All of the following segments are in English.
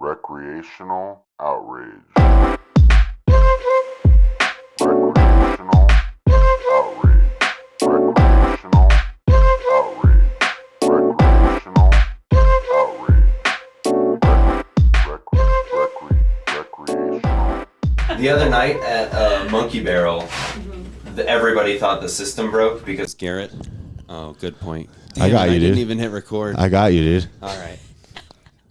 Recreational Outrage. Recreational Outrage. Recreational Outrage. Recreational Outrage. Recreational. The other night at Monkey Barrel, everybody thought the system broke because Garrett. Oh, good point. Damn I got you, I dude. didn't even hit record. I got you, dude. All right.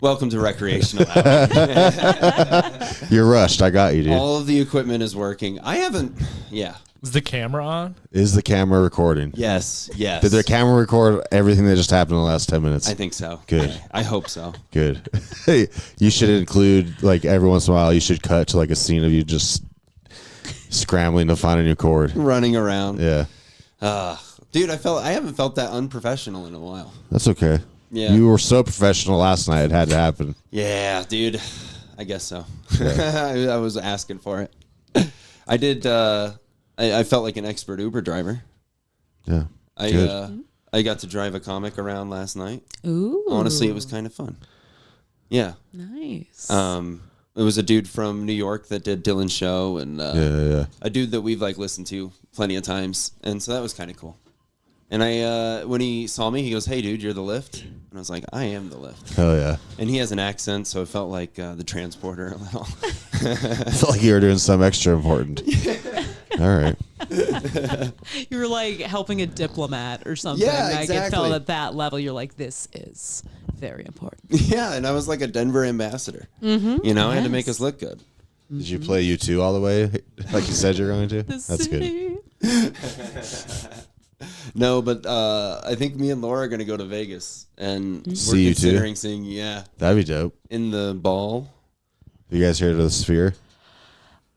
Welcome to Recreational Outrage. You're rushed. I got you, dude. All of the equipment is working. I haven't. Yeah. Is the camera on? Is the camera recording? Yes. Yes. Did the camera record everything that just happened in the last 10 minutes? I think so. Good. I hope so. Good. You should include, like, every once in a while, you should cut to, like, a scene of you just scrambling to find a new chord. Running around. Yeah. Dude, I haven't felt that unprofessional in a while. That's okay. Yeah. You were so professional last night. It had to happen. Yeah, dude. I guess so. Yeah. I was asking for it. I did. I felt like an expert Uber driver. Yeah. I got to drive a comic around last night. Ooh. Honestly, it was kind of fun. Yeah. Nice. It was a dude from New York that did Dylan's show, and Yeah. a dude that we've like listened to plenty of times, and so that was kind of cool. And I, when he saw me, he goes, "Hey, dude, you're the lift," and I was like, "I am the lift." Hell yeah. And he has an accent, so it felt like the transporter a little. I felt like you were doing something extra important. All right. You were like helping a diplomat or something. Yeah, Like it exactly. felt at that level. You're like, this is very important. Yeah, and I was like a Denver ambassador. Mm-hmm. You know, I had to make us look good. Did you play U2 all the way like you said you were going to? That's good. No, but I think me and Laura are going to go to Vegas, and we're See you too? considering seeing, That'd be dope. in the ball. You guys here to the Sphere?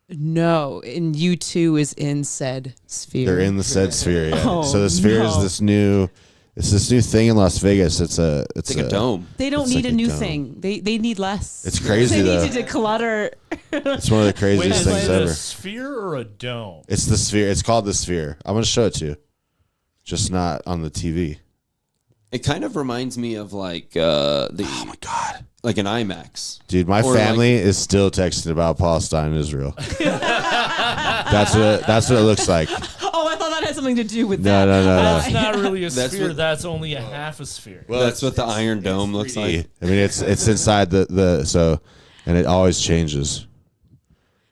No, and U2 is in said sphere. They're in the said Sphere, yeah. Oh, So the Sphere is no. this new thing in Las Vegas. It's It's like a dome. They don't It's need like a a new dome. thing. They need less. It's crazy, They though. need to declutter. It's one of the Wait, craziest is things it ever. a sphere or a dome? It's the Sphere. It's called the Sphere. I'm gonna show it to you. Just not on the TV. It kind of reminds me of like oh my god, like an IMAX. dude, my Or family is still texting about Palestine and Israel. That's what it looks like. Oh, I thought that had something to do with No, that. no, no, That's no. not really a That's sphere. what- That's only a half a sphere. Well, That's what the Iron Dome looks like. I mean, it's inside the so, and it always changes.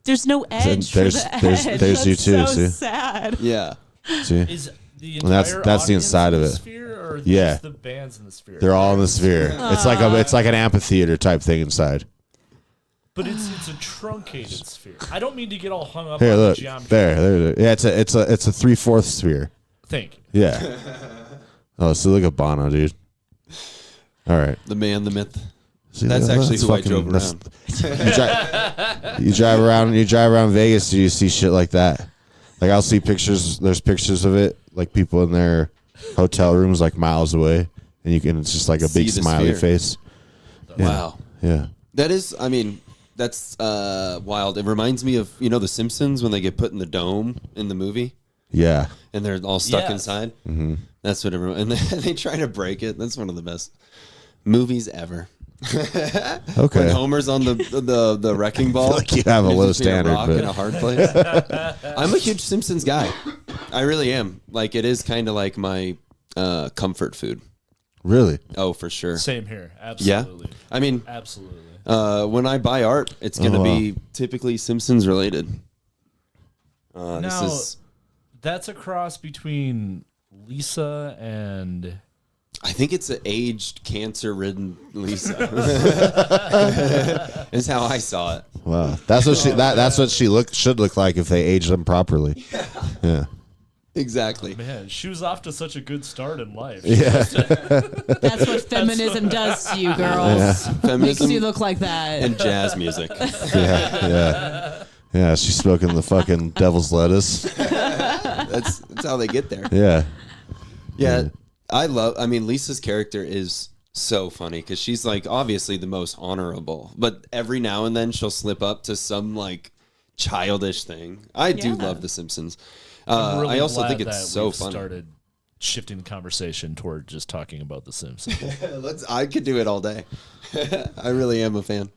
There's no edge there's- for the there's- edge. there's That's U2, so see? sad. Yeah. See, Is the Well, that's- entire that's the audience inside in of the it. sphere, or Yeah. just the bands in the sphere? they're all in the Sphere. It's like an amphitheater type thing inside. But it's a truncated sphere. I don't mean to get all hung up Here, on look, the geometry. there. Yeah, it's a 3/4 sphere. Thank you. Yeah. Oh, so look at Bono, dude. All right. The man, the myth. See, That's that- actually who I drove that's- around. You drive around Vegas, do you see shit like that? Like I'll see pictures. There's pictures of it, like people in their hotel rooms, like miles away, and it's just like a See big the smiley sphere. face. Yeah. Wow. Yeah. That is, I mean, that's wild. It reminds me of, The Simpsons when they get put in the dome in the movie Yeah. and they're all stuck Yes. inside. Mm-hmm. That's what everyone, and they try to break it. That's one of the best movies ever. Okay. When Homer's on the wrecking ball. feel like you have a and low it's between standard, rock but- and a hard place. I'm a huge Simpsons guy. I really am. Like, it is kind of like my comfort food. Really? Oh, for sure. Same here. Yeah. Absolutely. I mean, Absolutely. when I buy art, it's going to Oh, wow. be typically Simpsons related. This Now, is, that's a cross between Lisa and... I think it's an aged, cancer-ridden Lisa. Is how I saw it. Wow. That's what she should look like if they aged them properly. Yeah. Exactly. Man, she was off to such a good start in life. Yeah. That's what feminism does to you, girls. Makes Feminism you look like that. and jazz music. Yeah. Yeah. She's smoking the fucking devil's lettuce. That's how they get there. Yeah. Yeah, I mean, Lisa's character is so funny because she's like obviously the most honorable, but every now and then she'll slip up to some like childish thing. I do Yeah. love The Simpsons. I'm really I also glad think it's that so we've funny. started shifting the conversation toward just talking about The Simpsons. I could do it all day. I really am a fan.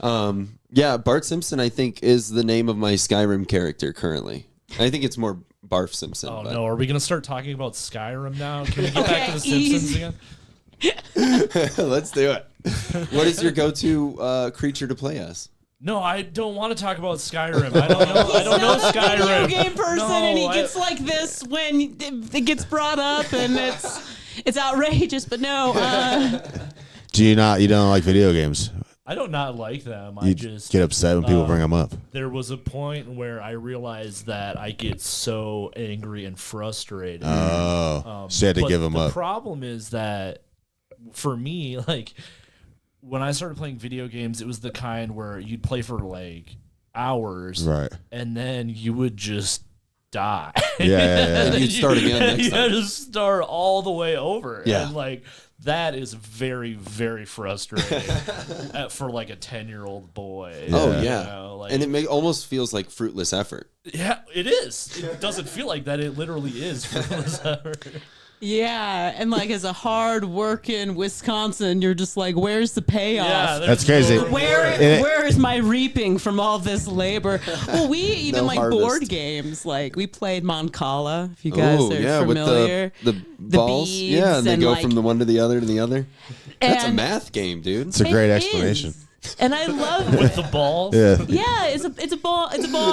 Yeah, Bart Simpson, I think, is the name of my Skyrim character currently. I think it's more Barf Simpson. Oh but- no, are we gonna start talking about Skyrim now? Can we get back to the Simpsons easy. again? Let's do it. What is your go-to creature to play as? No, I don't want to talk about Skyrim. I don't know. I don't know Not a video Skyrim. game person, No, and he I- gets like this when it gets brought up, and it's outrageous. But no, You don't like video games? I don't not like them. I You just get upset when people bring them up. there was a point where I realized that I get so angry and frustrated. Oh, so you had to But give them the up. problem is that for me, like when I started playing video games, it was the kind where you'd play for like hours, Right. and then you would just die. Yeah. And you'd start again next You time. had to start all the way over. Yeah. And like that is very, very frustrating for like a 10-year-old boy. Oh, you yeah. know, like, And it almost feels like fruitless effort. yeah, it is. It doesn't feel like that. It literally is. yeah, and like as a hard-working Wisconsin, you're just like, where's the payoff? Yeah, That's there's crazy. no- Where is my reaping from all this labor? Well, we even No like harvest. board games. Like we played Moncala, if you guys Oh, are yeah, familiar. with the balls. beads Yeah, and they and, go like- from the one to the other to the other. That's a And- math game, dude. It's a great It explanation. is. And I love with the balls. Yeah. yeah, it's a ball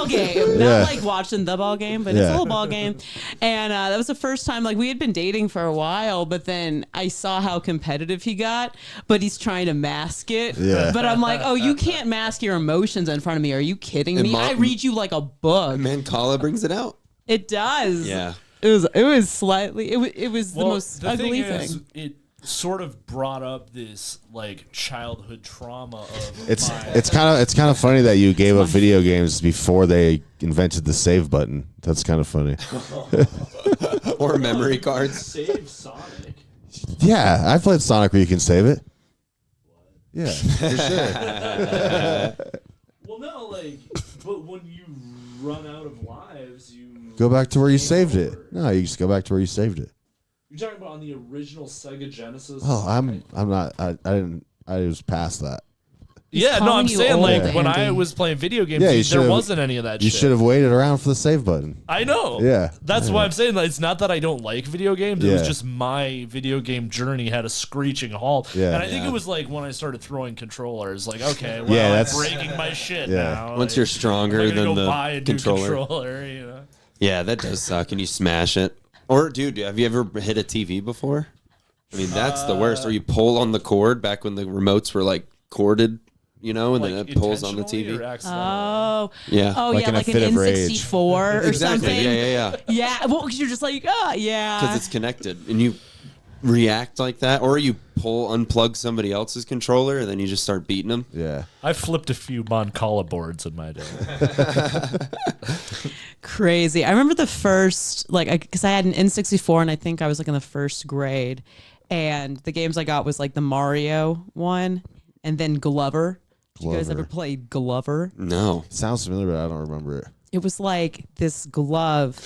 game. Yeah. Not like watching the ball game, but it's a Yeah. little ball game. And that was the first time like we had been dating for a while, but then I saw how competitive he got, but he's trying to mask it. Yeah. But I'm like, oh, you can't mask your emotions in front of me. Are you kidding And me? I read you like a book. Mancala brings it out. It does. Yeah. It was slightly it was the Well, most the ugly thing is, thing. it sort of brought up this like childhood trauma of It's my, it's kind of funny that you gave up video games before they invented the save button. That's kind of funny. Or memory cards. save Sonic. Yeah, I played Sonic where you can save it. Yeah, for sure. Well, no, like, but when you run out of lives, you Go back to where you saved it. No, you just go back to where you saved it. You're talking about on the original Sega Genesis. Oh, I'm not. I didn't. I was past that. yeah, no, calling I'm you saying old, like when I Andy. was playing video games, Yeah, you there should've- wasn't any of that. You shit. should have waited around for the save button. I know. Yeah. That's why I'm saying that it's not that I don't like video games. It was Yeah. just my video game journey had a screeching halt. Yeah. And I think Yeah. it was like when I started throwing controllers, like, okay, well, Yeah, I'm that's- breaking my shit Yeah. now. Once Like, you're stronger am I gonna than go the buy a new controller, you know? Yeah, that does suck. And you smash it. Or, dude, have you ever hit a TV before? I mean, that's the worst. Or you pull on the cord back when the remotes were like corded, you know, and then Like, it pulls on the intentionally or TV. accidentally? Oh, Yeah. oh Like yeah, in a like an fit of rage. N64 or Exactly. something. Yeah. Yeah, well, 'cause you're just like, yeah. Because it's connected. And you react like that. Or you unplug somebody else's controller and then you just start beating them. Yeah. I flipped a few Moncala boards in my day. Crazy. I remember the first, like, because I had an N64 and I think I was like in the first grade. And the games I got was like the Mario one and then Glover. Did you guys Glover. ever play Glover? No. Sounds familiar, but I don't remember it. It was like this glove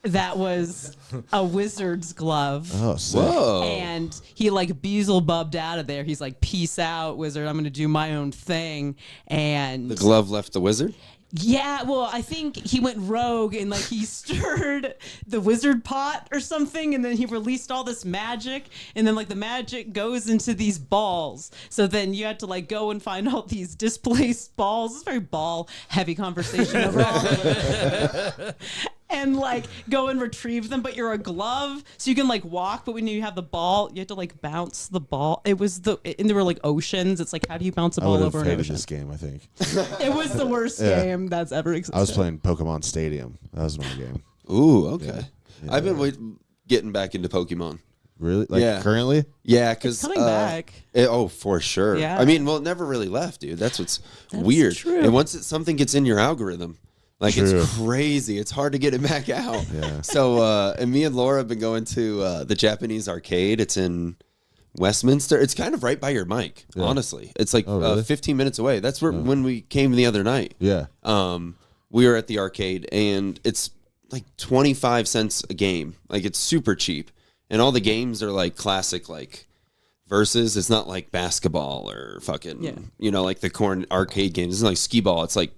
that was a wizard's glove. Oh, sick. Whoa. And he like Beelzebubbed out of there. He's like, peace out, wizard. I'm going to do my own thing. And The glove left the wizard? yeah, well, I think he went rogue and like he stirred the wizard pot or something, and then he released all this magic, and then like the magic goes into these balls. So then you had to like go and find all these displaced balls. It's a very ball heavy conversation overall. And like go and retrieve them, but you're a glove, so you can like walk. But when you have the ball, you have to like bounce the ball. And there were like oceans. It's like, how do you bounce a I ball would have over an hated ocean? this game, I think. It was the worst Yeah. game that's ever existed. I was playing Pokemon Stadium. That was my game. Ooh, okay. Yeah. I've been getting back into Pokemon. Really? Like Yeah. currently? Yeah, because coming back. oh, for sure. Yeah. I mean, well, it never really left, dude. That's what's weird. true. And once something gets in your algorithm, like True. it's crazy. It's hard to get it back out. Yeah. So, and me and Laura have been going to the Japanese arcade. It's in Westminster. It's kind of right by your mic. Yeah. Honestly, it's like Oh, really? 15 minutes away. That's where when we came the other night. Yeah. We were at the arcade, and it's like 25 cents a game. Like it's super cheap, and all the games are like classic, like versus. It's not like basketball or fucking, Yeah. you know, like the corn arcade games. It's not like skee ball. It's like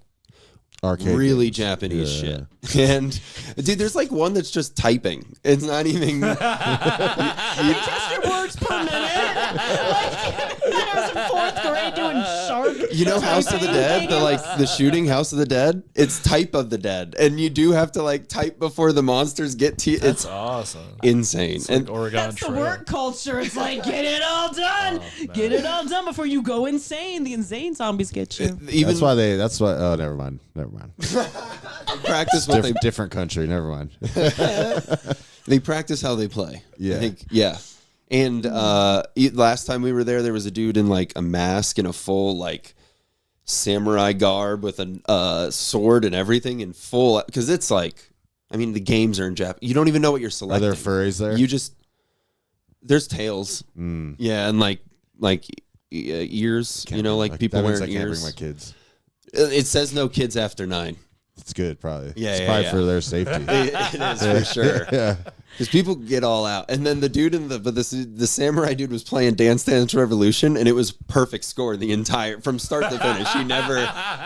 Arcade really games. Japanese Yeah. shit. And dude, there's like one that's just typing. It's not even. They test your words per minute. Like, I was in 4th grade doing shark. You know, House of the Dead, the shooting House of the Dead. It's type of the dead, and you do have to like type before the monsters get to you. That's It's awesome. insane. It's like And Oregon That's the Trail. work culture. It's like, get it all done. Get it all done before you go insane. The insane zombies get you. even That's why. Oh, never mind. practice what they Different country. Never mind. they practice how they play. Yeah. I think, yeah. And last time we were there was a dude in like a mask and a full like samurai garb with a sword and everything in full, because it's like, I mean, the games are in Japanese. You don't even know what you're Are selecting. there furries there? You just there's tails. Yeah, and like ears. You know, like people that means wearing I can't ears. bring my kids. It says no kids after 9. It's good, probably. Yeah, it's yeah, probably yeah. for their safety. It is for sure. Yeah. Because people get all out, and then the dude the samurai dude was playing Dance Dance Revolution, and it was perfect score the entire from start to finish. He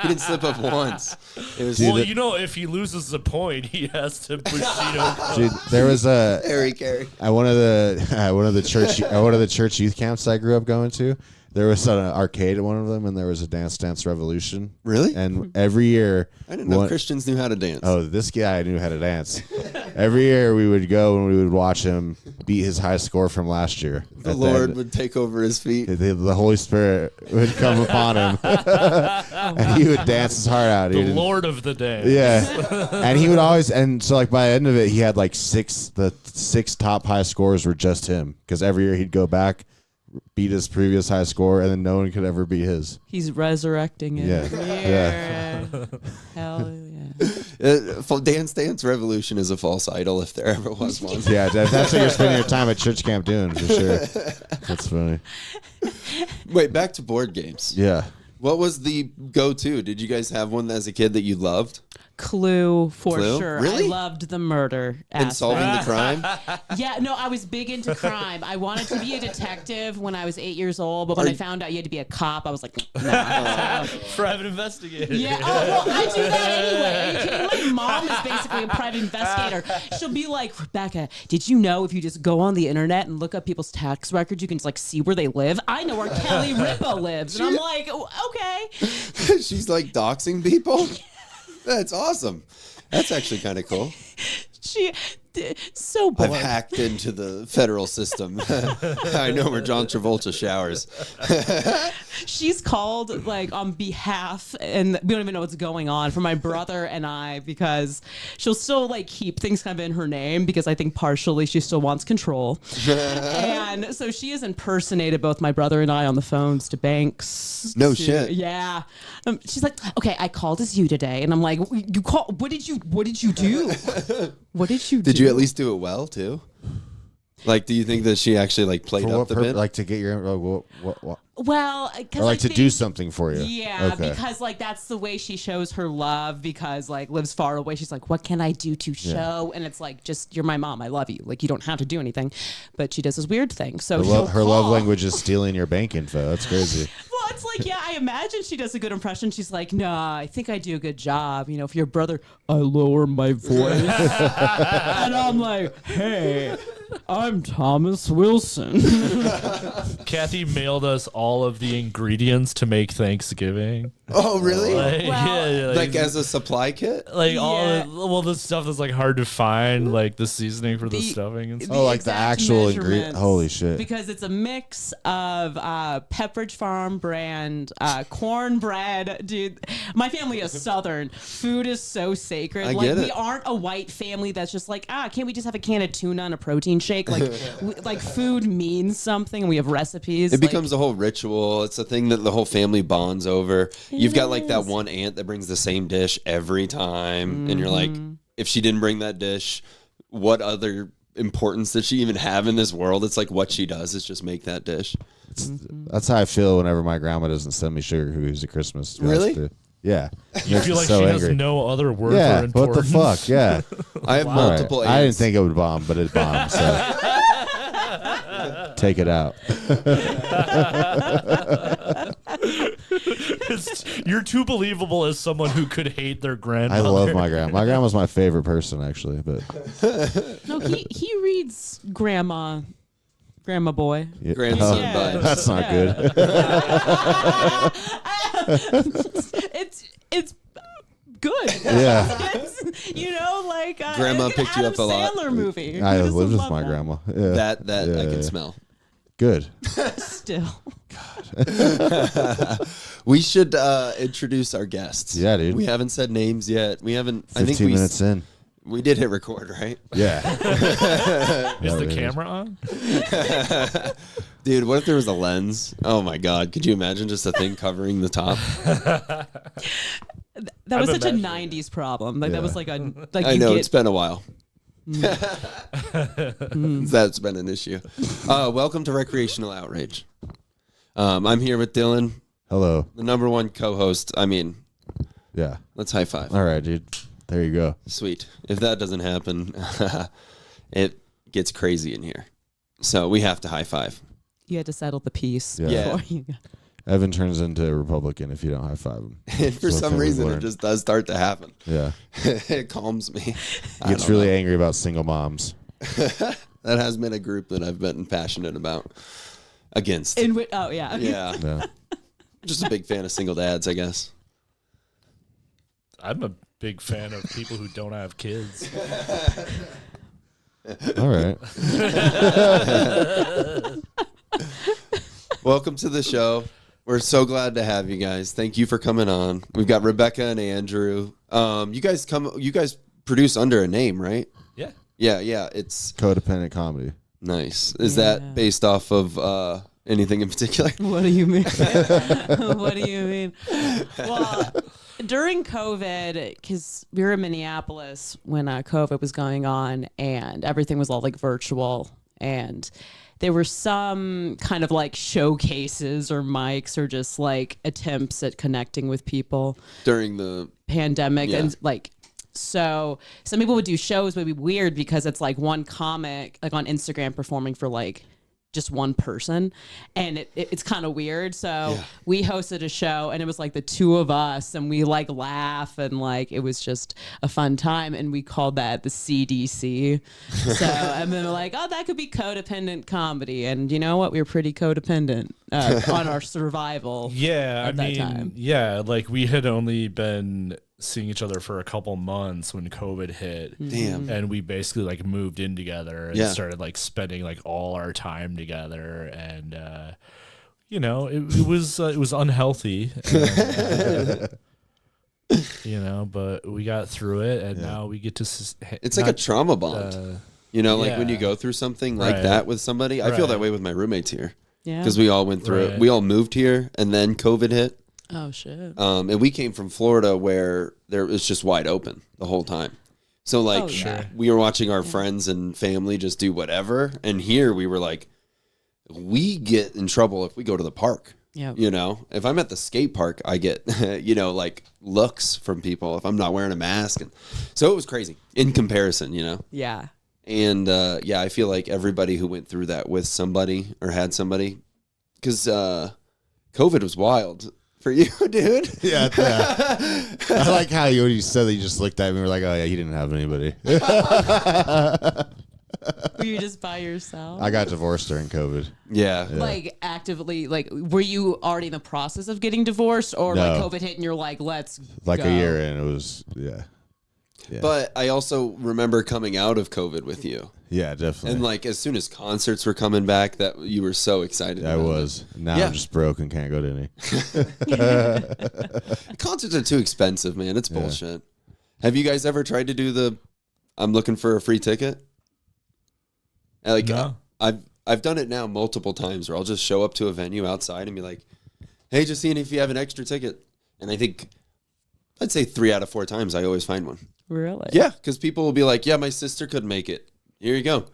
didn't slip up once. It was Well, you know, if he loses a point, he has to Bushido. Dude, there was a Harry Carey. at one of the church youth camps I grew up going to. There was an arcade at one of them, and there was a Dance Dance Revolution. Really? And every year, I didn't know Christians knew how to dance. oh, this guy knew how to dance. Every year we would go and we would watch him beat his high score from last year. the Lord would take over his feet. The Holy Spirit would come upon him, and he would dance his heart out. The dude. Lord of the Day. Yeah, and he would always, and so like by the end of it, he had like the six top high scores were just him, because every year he'd go back, beat his previous high score, and then no one could ever beat his. He's resurrecting it. Yeah. Hell yeah. Dance Dance Revolution is a false idol if there ever was one. Yeah, that's what you're spending your time at church camp doing, for sure. That's funny. Wait, back to board games. Yeah. What was the go-to? Did you guys have one as a kid that you loved? Clue for Clue? sure. Really? I loved the murder And aspect. solving the crime? Yeah, no, I was big into crime. I wanted to be a detective when I was 8 years old, but when I found out you had to be a cop, I was like, no. Private investigator. Yeah, oh, well, I do that anyway. Are you kidding? My mom is basically a private investigator. She'll be like, Rebecca, did you know if you just go on the internet and look up people's tax records, you can just like see where they live? I know where Kelly Ripa lives. And I'm like, oh, okay. She's like doxing people? That's awesome. That's actually kind of cool. So bored. I've hacked into the federal system. I know where John Travolta showers. She's called like on behalf, and we don't even know what's going on, for my brother and I, because she'll still like keep things kind of in her name, because I think partially she still wants control. And so she has impersonated both my brother and I on the phones to banks. No shit. Yeah. She's like, okay, I called as you today, and I'm like, you call? What did you do? What did you do? Did you at least do it well too? Like, do you think that she actually like played For up what the purpose? bit? Like to get your what? Well, Or like to do something for you? Yeah, Okay. because like that's the way she shows her love, because like lives far away. She's like, what can I do to show? And it's like, just, you're my mom. I love you. Like, you don't have to do anything. But she does this weird thing. So Her love call. language is stealing your bank info. That's crazy. Well, it's like, yeah, I imagine she does a good impression. She's like, nah, I think I do a good job. You know, if your brother, I lower my voice. And I'm like, hey, I'm Thomas Wilson. Kathy mailed us all of the ingredients to make Thanksgiving. Oh, really? Like, Well- yeah, Like as a supply kit? like all Yeah. the stuff that's like hard to find, like the seasoning for the The- stuffing and stuff. Oh, like the exact actual ingredient. measurements, Holy shit. Because it's a mix of Pepperidge Farm brand cornbread. Dude, my family is Southern. Food is so sacred. I like, get we it. aren't a white family that's just like, can't we just have a can of tuna and a protein shake? Like, like food means something. We have recipes. It becomes a whole ritual. It's a thing that the whole family bonds over. You've got like that is. one aunt that brings the same dish every time. And you're like, if she didn't bring that dish, what other importance does she even have in this world? It's like what she does is just make that dish. That's how I feel whenever my grandma doesn't send me sugar cookies at Christmas. to be honest Really? with you. Yeah. You feel like she has no other worth Yeah. or What the importance. fuck? Yeah. I have All right. multiple aunts. I didn't think it would bomb, but it bombed. So. take it out. You're too believable as someone who could hate their I grandmother. love my grandma. My grandma's my favorite person, actually. But No, he reads grandma boy. yeah. Grandson Yeah. vibes. That's not good. It's good. Yeah. It's, you know, like Grandma like an picked you up Adam a lot. Sandler movie. I just lived with love my that. grandma. Yeah. That Yeah, I can yeah. smell. Good. Still. We should introduce our guests. Yeah, dude. We haven't said names yet. We haven't. I think 15 we minutes in. we did hit record, right? Yeah. Is the it is. camera on? Dude, what if there was a lens? Oh my God! Could you imagine just a thing covering the top? That was I'm such a imagining. '90s problem. Like Yeah. that was like a like I you know get, it's been a while. That's been an issue. Welcome to Recreational Outrage. I'm here with Dylan, Hello. the #1 co-host. I mean, Yeah. let's high five. All right, dude. There you go. Sweet. If that doesn't happen, it gets crazy in here. So we have to high five. you had to settle the peace. Yeah. Before you got, Evan turns into a Republican if you don't high five him. And for That's some what we've reason, it learned. just does start to happen. Yeah. It calms me. I Gets don't really know. angry about single moms. That has been a group that I've been passionate about. Against. oh yeah. Yeah. Yeah. Just a big fan of single dads, I guess. I'm a big fan of people who don't have kids. All right. Welcome to the show. We're so glad to have you guys. Thank you for coming on. We've got Rebecca and Andrew. You guys produce under a name, right? Yeah. Yeah. It's Codependent Comedy. nice. Is Yeah. that based off of anything in particular? What do you mean? What do you mean? Well, during COVID, because we were in Minneapolis when COVID was going on, and everything was all like virtual, and there were some kind of like showcases or mics or just like attempts at connecting with people During the pandemic, Yeah. and like. So some people would do shows would be weird because it's like one comic like on Instagram performing for like just one person, and it's kind of weird. So Yeah. we hosted a show, and it was like the two of us, and we like laugh, and like it was just a fun time, and we called that the CDC. So and then we're like, oh, that could be codependent comedy, and you know what? We were pretty codependent on our survival. Yeah, At that time. yeah, like we had only been seeing each other for a couple months when COVID hit. damn. And we basically like moved in together and Yeah. started like spending like all our time together, and you know it was unhealthy, and, you know, but we got through it, and now we get to. It's like a trauma bond. You know, like when you yeah. go through something like Right. that with somebody. I feel that Right. way with my roommates here Yeah. because we all went through it. Right. We all moved here, and then COVID hit. Oh shit. And we came from Florida where there was just wide open the whole time. So like Oh, yeah. we were watching our friends and family just do whatever. And here we were like, we get in trouble if we go to the park. Yeah. You know, if I'm at the skate park, I get, you know, like looks from people if I'm not wearing a mask. And so it was crazy in comparison, you know? Yeah. And yeah, I feel like everybody who went through that with somebody or had somebody, because COVID was wild. For you, dude. Yeah. I like how you said that you just looked at me and were like, oh, yeah, he didn't have anybody. Were you just by yourself? I got divorced during COVID. Yeah. Like actively, like were you already in the process of getting divorced, or like No. COVID hit and you're like, let's Like go? a year in, it was, yeah. But I also remember coming out of COVID with you. Yeah, definitely. And like as soon as concerts were coming back, that you were so excited. I about was. Now Yeah. I'm just broke and can't go to any. it. Concerts are too expensive, man. It's bullshit. Have you guys ever tried to do the I'm looking for a free ticket? Like No. I've done it now multiple times where I'll just show up to a venue outside and be like, hey, just seeing if you have an extra ticket. And I think I'd say 3 out of 4 times I always find one. Really? Yeah, because people will be like, yeah, my sister couldn't make it. Here you go.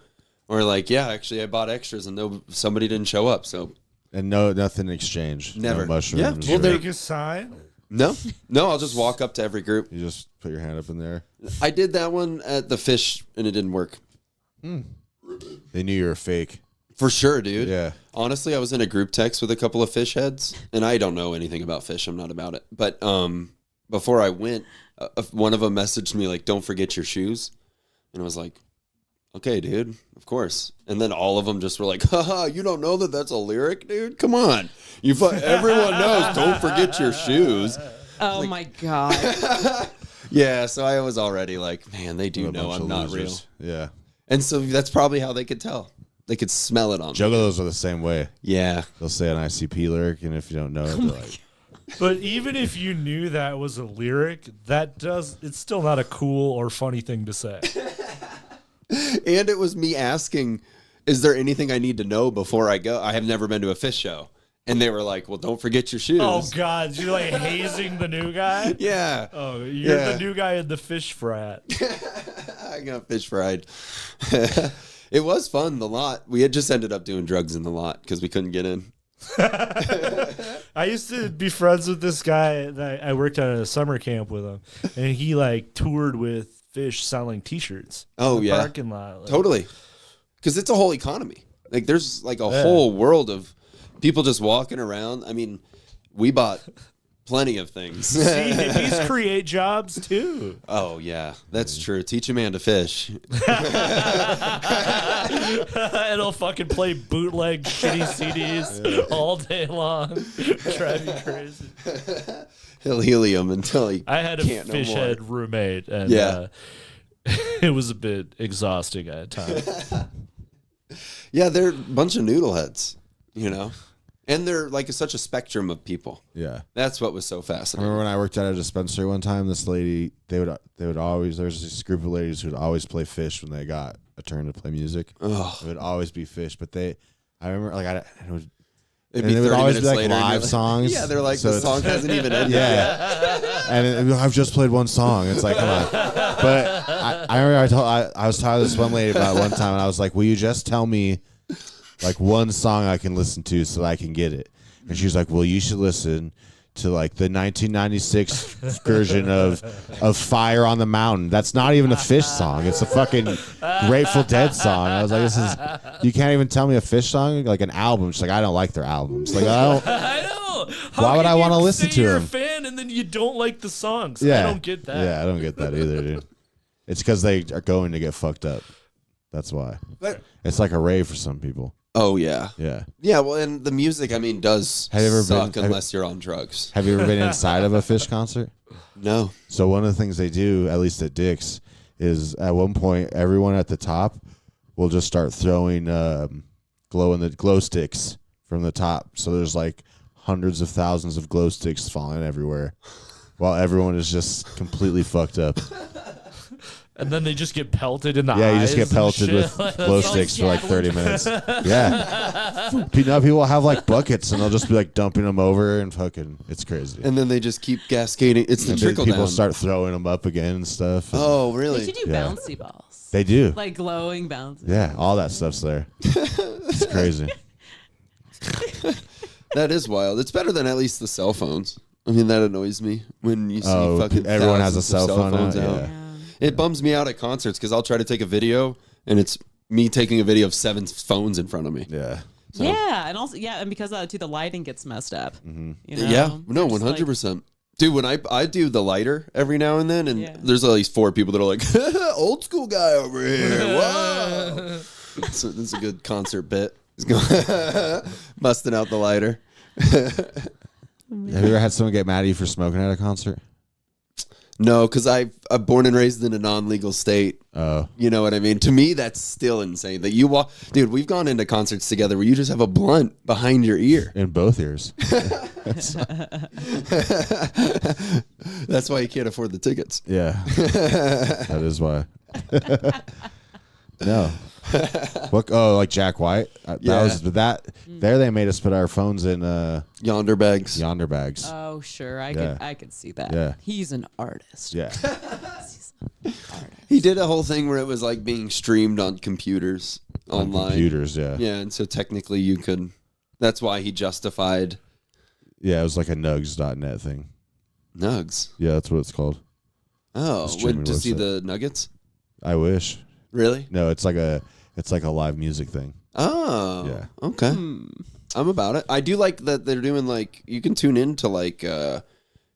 Or like, yeah, actually I bought extras and somebody didn't show up. So And nothing in exchange. Never. No mushrooms. Yeah, well, or- they're- Make a sign. no, I'll just walk up to every group. you just put your hand up in there. I did that one at the Fish and it didn't work. They knew you were fake. For sure, dude. Yeah. Honestly, I was in a group text with a couple of fish heads, and I don't know anything about fish. I'm not about it. But before I went, one of them messaged me like, "Don't forget your shoes," and I was like, "Okay, dude, of course." And then all of them just were like, "Haha, you don't know that that's a lyric, dude? Come on, everyone knows. Don't forget your shoes." Oh my god. Yeah, so I was already like, man, they do What a know bunch I'm of not losers. real. Yeah. And so that's probably how they could tell. They could smell it on me. Juggalos are the same way. Yeah. They'll say an ICP lyric, and if you don't know it, they're like, But even if you knew that was a lyric, it's still not a cool or funny thing to say. And it was me asking, is there anything I need to know before I go? I have never been to a fish show. And they were like, well, don't forget your shoes. Oh, God. You're like hazing the new guy? Yeah. Oh, you're Yeah. the new guy in the fish frat. I got fish fried. It was fun, the lot. We had just ended up doing drugs in the lot because we couldn't get in. I used to be friends with this guy that I worked at a summer camp with him. And he like toured with fish selling T-shirts. Oh, in the yeah. parking lot. Like, Totally. Because it's a whole economy. Like, there's like a whole world of people just walking around. I mean, we bought plenty of things. See, these create jobs too. Oh, yeah. That's true. Teach a man to fish. It'll fucking play bootleg shitty CDs all day long. Drive me crazy. He'll helium until he I had a can't fish no more. head roommate, and Yeah. it was a bit exhausting at times. Yeah, they're a bunch of noodle heads, you know? And they're like such a spectrum of people. yeah. That's what was so I fascinating. remember when I worked at a dispensary one time, this lady, they would always, there's this group of ladies who would always play fish when they got a turn to play music. Oh, It would always be fish, but I remember like, it'd and be they would 30 always be minutes like later. and you're live songs. Yeah, they're like, So the it's- song hasn't even ended yet. Yeah. And I've just played one song. It's like, come on. But I remember I was talking to this one lady about it one time, and I was like, will you just tell me like one song I can listen to so that I can get it? And she was like, well, you should listen to like the 1996 version of Fire on the Mountain. That's not even a Fish song. It's a fucking Grateful Dead song. I was like, you can't even tell me a Fish song? Like an album. She's like, I don't like their albums. Like, I don't. I know. Why would I wanna listen to you're a him? fan and then you don't like the songs. Yeah. I don't get that. Yeah, I don't get that either, dude. It's because they are going to get fucked up. That's why. But- It's like a rave for some people. Oh, yeah. Yeah. Yeah, well, and the music, I mean, does Have you ever suck been- unless you're on drugs. Have you ever been inside of a Fish concert? No. So one of the things they do, at least at Dick's, is at one point everyone at the top will just start throwing glow sticks from the top. So there's like hundreds of thousands of glow sticks falling everywhere, while everyone is just completely fucked up. And then they just get pelted in the eyes. Yeah, you just get and pelted shit. with Like, glow that's sticks for like 30 minutes. Yeah. People have like buckets and they'll just be like dumping them over and fucking, it's crazy. And then they just keep cascading. It's the And then trickle people down. start throwing them up again and stuff. And Oh, They really? should do Yeah. bouncy balls. They do. Like glowing bouncy. Yeah, all that stuff's there. It's crazy. That is wild. It's better than at least the cell phones. I mean, that annoys me when you see Oh, fucking everyone has a thousands of cell phone now? phones out. Yeah. It bums me out at concerts because I'll try to take a video and it's me taking a video of 7 phones in front of me. Yeah. Yeah, and also and because of that too, the lighting gets messed up. Mm-hmm. You know? Yeah, no, They're just 100%. Dude, when I do the lighter every now and then, and Yeah. there's at least 4 people that are like, old school guy over here. Wow. It's a good concert bit. He's going busting out the lighter. Have you ever had someone get mad at you for smoking at a concert? No, because I'm born and raised in a non-legal state. Oh. You know what I mean? To me, that's still insane. That you walk, dude. We've gone into concerts together where you just have a blunt behind your ear. In both ears. That's why you can't afford the tickets. Yeah. That is why. No. What? Oh, like Jack White? Yeah. There they made us put our phones in Yonder bags. yonder bags. Oh, sure. Yeah. I could see that. Yeah. He's an artist. Yeah. He's an artist. He did a whole thing where it was like being streamed on computers On online. computers, yeah. Yeah, and so technically you could. That's why he justified Yeah, it was like a nugs.net thing. Nugs. Yeah, that's what it's called. Oh, Streaming to see website. the Nuggets? I wish. Really? No, it's like a live music thing. Oh, Yeah. okay. I'm about it. I do like that they're doing like you can tune in to like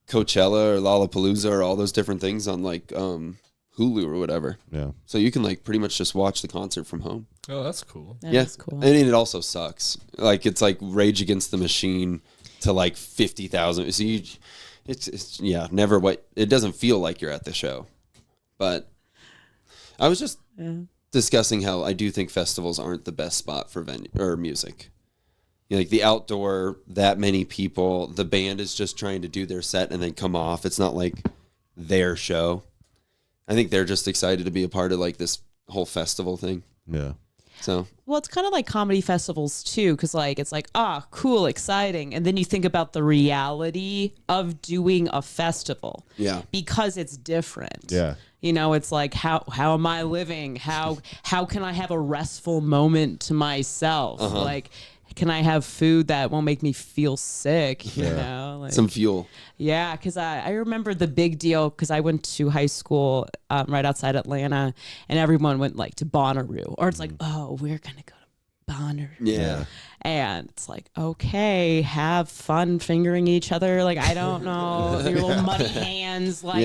Coachella or Lollapalooza or all those different things on like Hulu or whatever. Yeah. So you can like pretty much just watch the concert from home. Oh, that's cool. That's cool. I mean, it also sucks. Like it's like Rage Against the Machine to like 50,000. So it's never what it doesn't feel like you're at the show. But I was just discussing how I do think festivals aren't the best spot for venue or music. You know, like the outdoor, that many people, the band is just trying to do their set and then come off. It's not like their show. I think they're just excited to be a part of like this whole festival thing. Yeah. So Well, it's kind of like comedy festivals too, because like it's like cool, exciting, and then you think about the reality of doing a festival. Yeah. Because it's different. Yeah. You know, it's like how am I living? How can I have a restful moment to myself? Like, can I have food that won't make me feel sick? You know, like, some fuel. yeah, because I remember the big deal because I went to high school right outside Atlanta, and everyone went like to Bonnaroo, or it's like, oh, we're gonna go to Bonnaroo. Yeah. And it's like, okay, have fun fingering each other. Like, I don't know, your little muddy hands, like,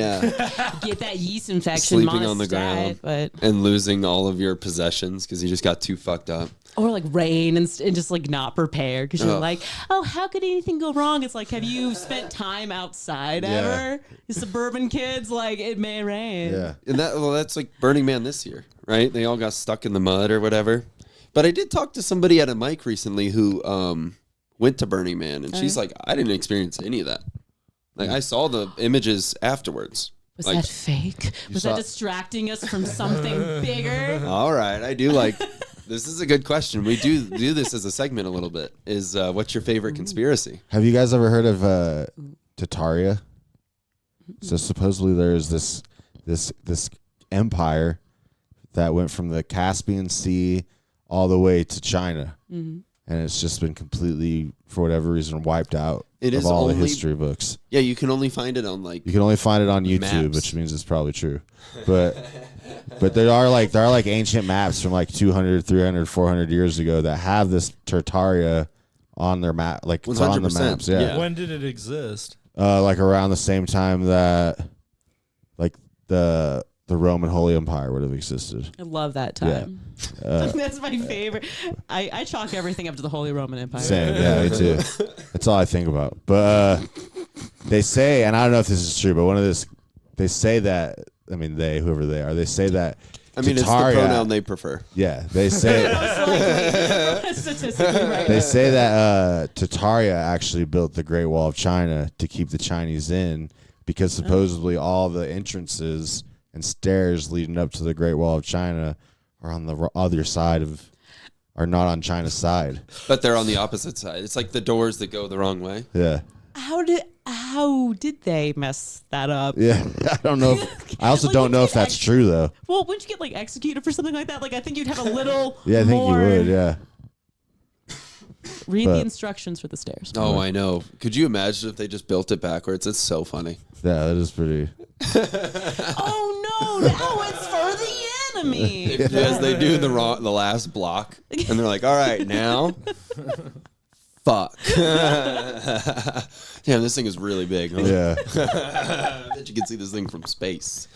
get that yeast infection. Sleeping on the ground but and losing all of your possessions because you just got too fucked up. or like rain and just like not prepared because you're like, oh, how could anything go wrong? It's like, have you spent time outside ever? You suburban kids, like, it may rain. Yeah. And that's like Burning Man this year, right? They all got stuck in the mud or whatever. But I did talk to somebody at a mic recently who went to Burning Man, and she's like, I didn't experience any of that. Like, I saw the images afterwards. Was Like, that fake? Was that distracting us from something bigger? all right, I do like. This is a good question. We do this as a segment a little bit. Is what's your favorite conspiracy? Have you guys ever heard of Tartaria? So supposedly there's this empire that went from the Caspian Sea all the way to China, and it's just been completely, for whatever reason, wiped out It of is all the only- history books. Yeah, you can only find it on like. You can only find it on YouTube, Maps. which means it's probably true. But there are like ancient maps from like 200, 300, 400 years ago that have this Tartaria on their map, like it's on the 100%, maps. Yeah. yeah. When did it exist? Like around the same time that like the Roman Holy Empire would have existed. I love that time. Yeah. That's my favorite. I chalk everything up to the Holy Roman Empire. Same, yeah, me too. That's all I think about. But they say, and I don't know if this is true, but they say that, I mean, whoever they are, they say that. I mean, it's the Tartaria- pronoun they prefer. Yeah, they say Statistically right. they say that Tartaria actually built the Great Wall of China to keep the Chinese in, because supposedly all the entrances and stairs leading up to the Great Wall of China are on the other side are not on China's side. But they're on the opposite side. It's like the doors that go the wrong way. Yeah. How did they mess that up? Yeah, I don't know. I also Like, don't you know get if that's true though. Well, wouldn't you get like executed for something like that? Like, I think you'd have a little. Yeah, I think more. you would. Yeah, Read the But- instructions for the stairs. Oh, I know. Could you imagine if they just built it backwards? It's so funny. yeah, that is pretty. Oh no! Now it's for the enemy. As they do the last block, and they're like, "All right, now, fuck." Damn, this thing is really big. Huh? Yeah, I bet you can see this thing from space.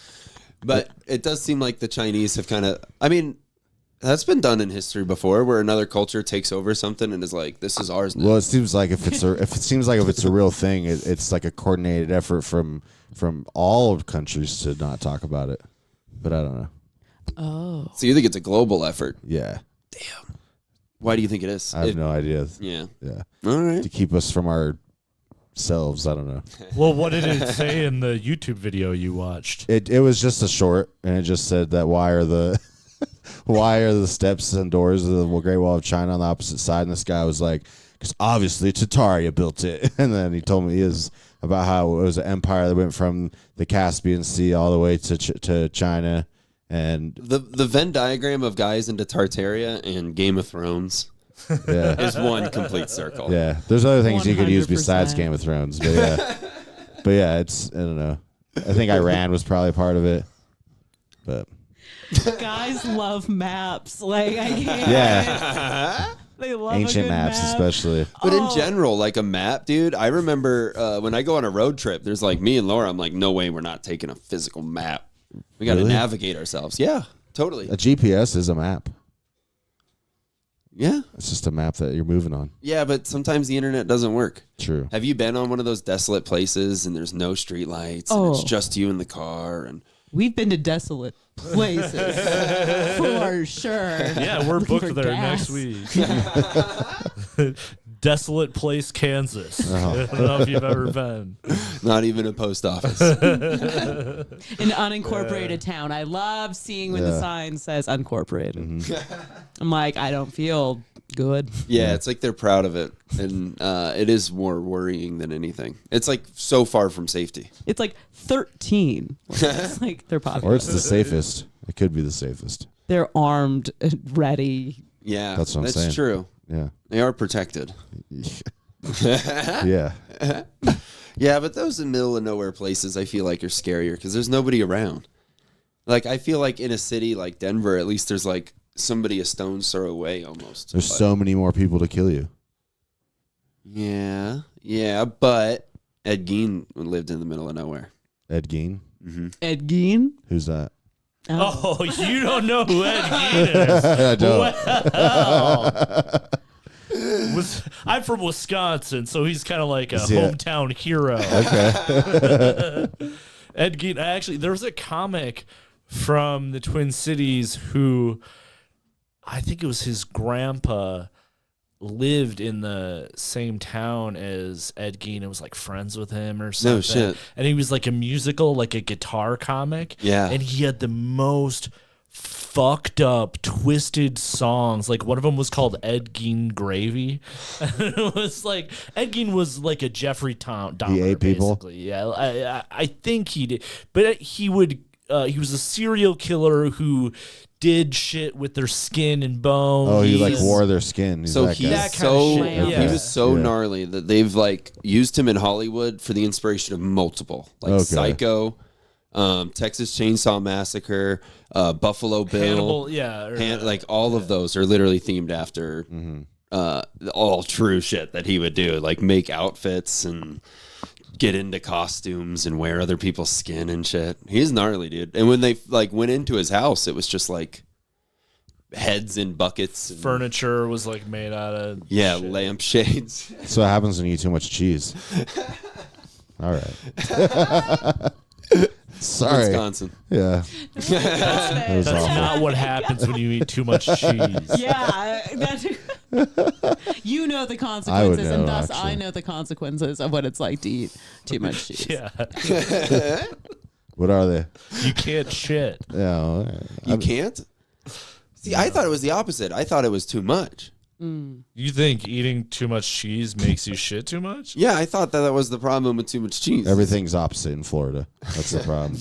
But it does seem like the Chinese have kind of. I mean, that's been done in history before, where another culture takes over something and is like, "This is ours now." well, it seems like if it's a real thing, it's like a coordinated effort from all countries to not talk about it. But I don't know. Oh. So you think it's a global effort? Yeah, Why do you think it is? I have no idea. Yeah. Yeah, All right. to keep us from ourselves. I don't know. Well, what did it say in the YouTube video you watched? It was just a short, and it just said that why are the steps and doors of the Great Wall of China on the opposite side? And this guy was like, because obviously Tartaria built it. And then he told me about how it was an empire that went from the Caspian Sea all the way to China. And The Venn diagram of guys into Tartaria and Game of Thrones yeah, is one complete circle. yeah. There's other things you could use besides 100%. Game of Thrones, but yeah, it's I don't know. I think Iran was probably part of it, but Guys love maps. Like I can't. Yeah. They love a Ancient good maps, map. especially. But in general, like a map, dude, I remember when I go on a road trip, there's like me and Laura, I'm like, no way we're not taking a physical map. We got to Really? navigate ourselves. Yeah, totally. A GPS is a map. Yeah. It's just a map that you're moving on. Yeah, but sometimes the internet doesn't work. True. Have you been on one of those desolate places and there's no street lights and it's just you in the car? And We've been to desolate places for sure. Yeah, we're Looking booked for there gas. next week. Desolate Place, Kansas. I don't know if you've ever been. not even a post office. An unincorporated town. I love seeing when the Yeah. sign says unincorporated. I'm like, I don't feel good. Yeah, it's like they're proud of it. And it is more worrying than anything. It's like so far from safety. It's like 13. It's like they're popular. Or it's the safest. It could be the safest. They're armed, ready. Yeah, That's what I'm saying. true. Yeah. They are protected. Yeah. Yeah, but those in middle of nowhere places I feel like are scarier because there's nobody around. Like I feel like in a city like Denver, at least there's like somebody a stone's throw away almost. There's But- so many more people to kill you. Yeah, but Ed Gein lived in the middle of nowhere. Ed Gein. Ed Gein. Who's that? Oh, you don't know who Ed Gein is. I don't. Wow. I'm from Wisconsin, so he's kind of like a Yeah. hometown hero. Okay. Ed Gein. Actually, there was a comic from the Twin Cities who I think it was his grandpa lived in the same town as Ed Gein and was like friends with him or something. No shit. And he was like a musical, like a guitar comic. Yeah. And he had the most fucked up, twisted songs. Like one of them was called Ed Gein Gravy. It was like Ed Gein was like a Jeffrey Dahmer. He ate people? Basically. Yeah, I think he did, but he would. He was a serial killer who did shit with their skin and bones. Oh, he like wore their skin. He's So that he's guy. That kinda so shit, yeah. he was so Yeah. gnarly that they've like used him in Hollywood for the inspiration of multiple, like Okay. Psycho, Texas Chainsaw Massacre, Buffalo Bill, Hannibal, yeah, like all of those are literally themed after all true shit that he would do, like make outfits and get into costumes and wear other people's skin and shit. He's gnarly, dude. And when they like went into his house, it was just like heads in buckets, and, furniture was like made out of yeah, shit. lampshades. So what happens when you eat too much cheese? All right. Sorry. Wisconsin. Yeah. That's was That's awful. not what happens when you eat too much cheese. Yeah, you know the I would consequences, know, and thus actually. I know the consequences of what it's like to eat too much cheese. Yeah, What are they? you can't shit. Yeah. All right. You can't? See, I thought it was the opposite. I thought it was too much. You think eating too much cheese makes you shit too much? Yeah, I thought that was the problem with too much cheese. Everything's opposite in Florida. That's the problem.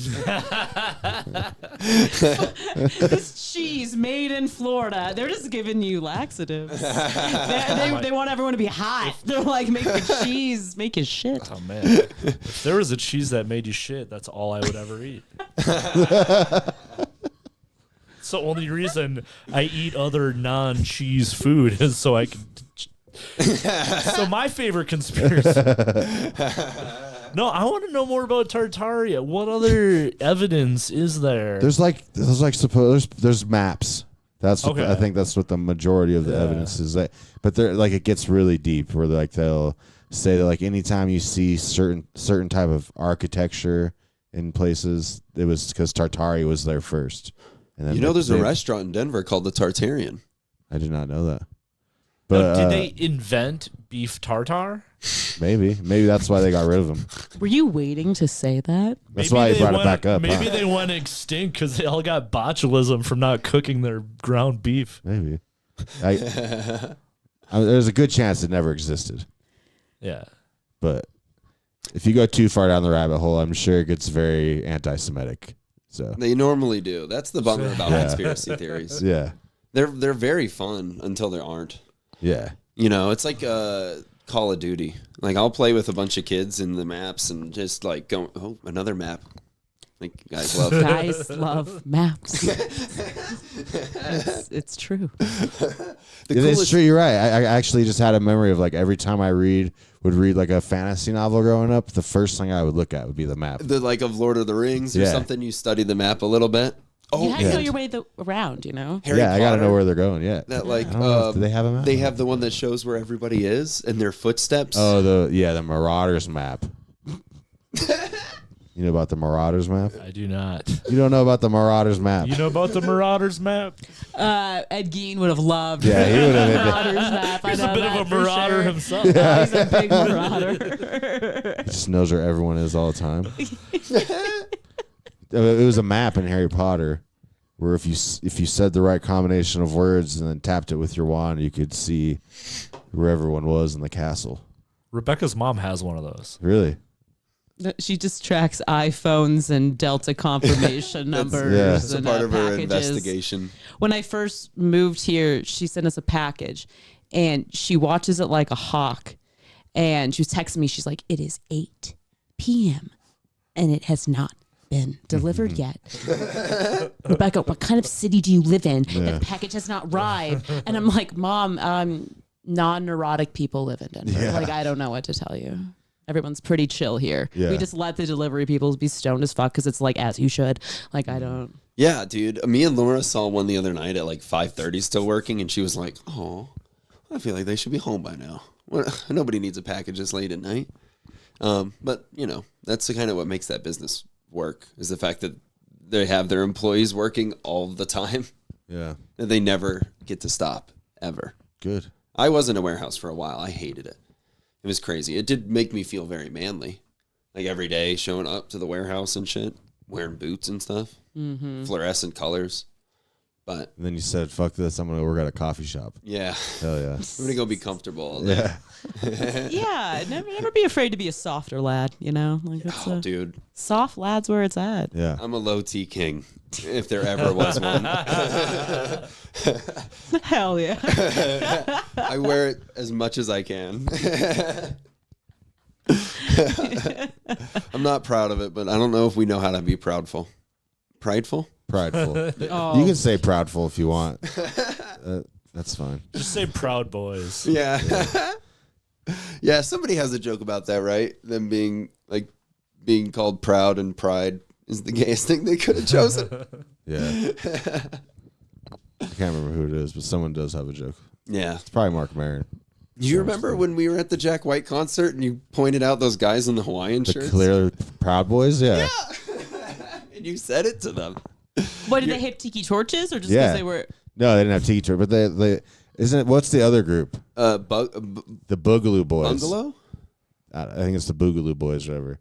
This cheese made in Florida, they're just giving you laxatives. They want everyone to be hot. They're like, make the cheese make you shit. Oh man, if there was a cheese that made you shit, that's all I would ever eat. It's the only reason I eat other non-cheese food is so I can. So my favorite conspiracy. No, I want to know more about Tartaria. What other evidence is there? There's maps. That's what Okay. I think that's what the majority of the evidence is. That, but they're like it gets really deep where like they'll say that like anytime you see certain type of architecture in places, it was because Tartaria was there first. And then You know, there's a they- restaurant in Denver called the Tartarian. I did not know that. Now, But did they invent beef tartare? maybe that's why they got rid of them. Were you waiting to say that? That's why he they brought it went- back up. Maybe huh? they went extinct because they all got botulism from not cooking their ground beef. Maybe. There's a good chance it never existed. Yeah. But if you go too far down the rabbit hole, I'm sure it gets very anti-Semitic. So They normally do. That's the bummer about Yeah. conspiracy theories. yeah, They're very fun until they aren't. yeah. You know, it's like Call of Duty. Like I'll play with a bunch of kids in the maps and just like go, oh, another map. Like you guys love. Guys love maps. It's true. It's true. You're right. I actually just had a memory of like every time I would read like a fantasy novel growing up, the first thing I would look at would be the map. The like of Lord of the Rings or Yeah. something. You study the map a little bit. Oh, You had to yeah. know your way around, you know? Harry I got to know Potter, where they're going. Yeah. that like I don't know if- do they have a map? They have the one that shows where everybody is and their footsteps. Oh, the Marauders map. You know about the Marauders map? I do not. You don't know about the Marauders map? You know about the Marauders map? Ed Gein would have loved Yeah, he would have. Marauders map. He's I a know bit that of a for marauder sure. himself. He's a big marauder. He just knows where everyone is all the time. It was a map in Harry Potter where if you said the right combination of words and then tapped it with your wand, you could see where everyone was in the castle. Rebecca's mom has one of those. Really? She just tracks iPhones and Delta confirmation numbers. yeah. It's a and, part of her packages. investigation. When I first moved here, she sent us a package, and she watches it like a hawk. And she was texting me. She's like, "It is 8 p.m. and it has not been delivered yet." Rebecca, what kind of city do you live in? That package has not arrived. And I'm like, "Mom, non-neurotic people live in Denver. Yeah. Like, I don't know what to tell you." Everyone's pretty chill here. Yeah. We just let the delivery people be stoned as fuck because it's like, as you should. Like, I don't. Yeah, dude. Me and Laura saw one the other night at like 5:30, still working, and she was like, "Oh, I feel like they should be home by now. Nobody needs a package this late at night." But you know, that's the kind of what makes that business work is the fact that they have their employees working all the time. Yeah. And they never get to stop ever. Good. I was in a warehouse for a while. I hated it. It was crazy. It did make me feel very manly. Like every day showing up to the warehouse and shit, wearing boots and stuff, fluorescent colors. But And then you said, "Fuck this! I'm gonna work at a coffee shop." yeah, Hell yeah. I'm going to go be comfortable all day. Yeah. Yeah, never be afraid to be a softer lad, you know? Like, it's Oh, dude. soft lad's where it's at. Yeah. I'm a low T king, if there ever was one. Hell yeah. I wear it as much as I can. I'm not proud of it, but I don't know if we know how to be proudful. Prideful? Prideful. Oh. You can say proudful if you want. That's fine. Just say Proud Boys. Yeah. Yeah, somebody has a joke about that, right? Them being called proud and pride is the gayest thing they could have chosen. Yeah. I can't remember who it is, but someone does have a joke. Yeah. It's probably Mark Maron. Do you remember when we were at the Jack White concert and you pointed out those guys in the Hawaiian The shirts? clear Proud Boys? Yeah. And you said it to them. What, did they have tiki torches or just because Yeah. they were. No, they didn't have teacher, but they isn't it, what's the other group? Bungalow? The Boogaloo Boys. I think it's the Boogaloo Boys or whatever.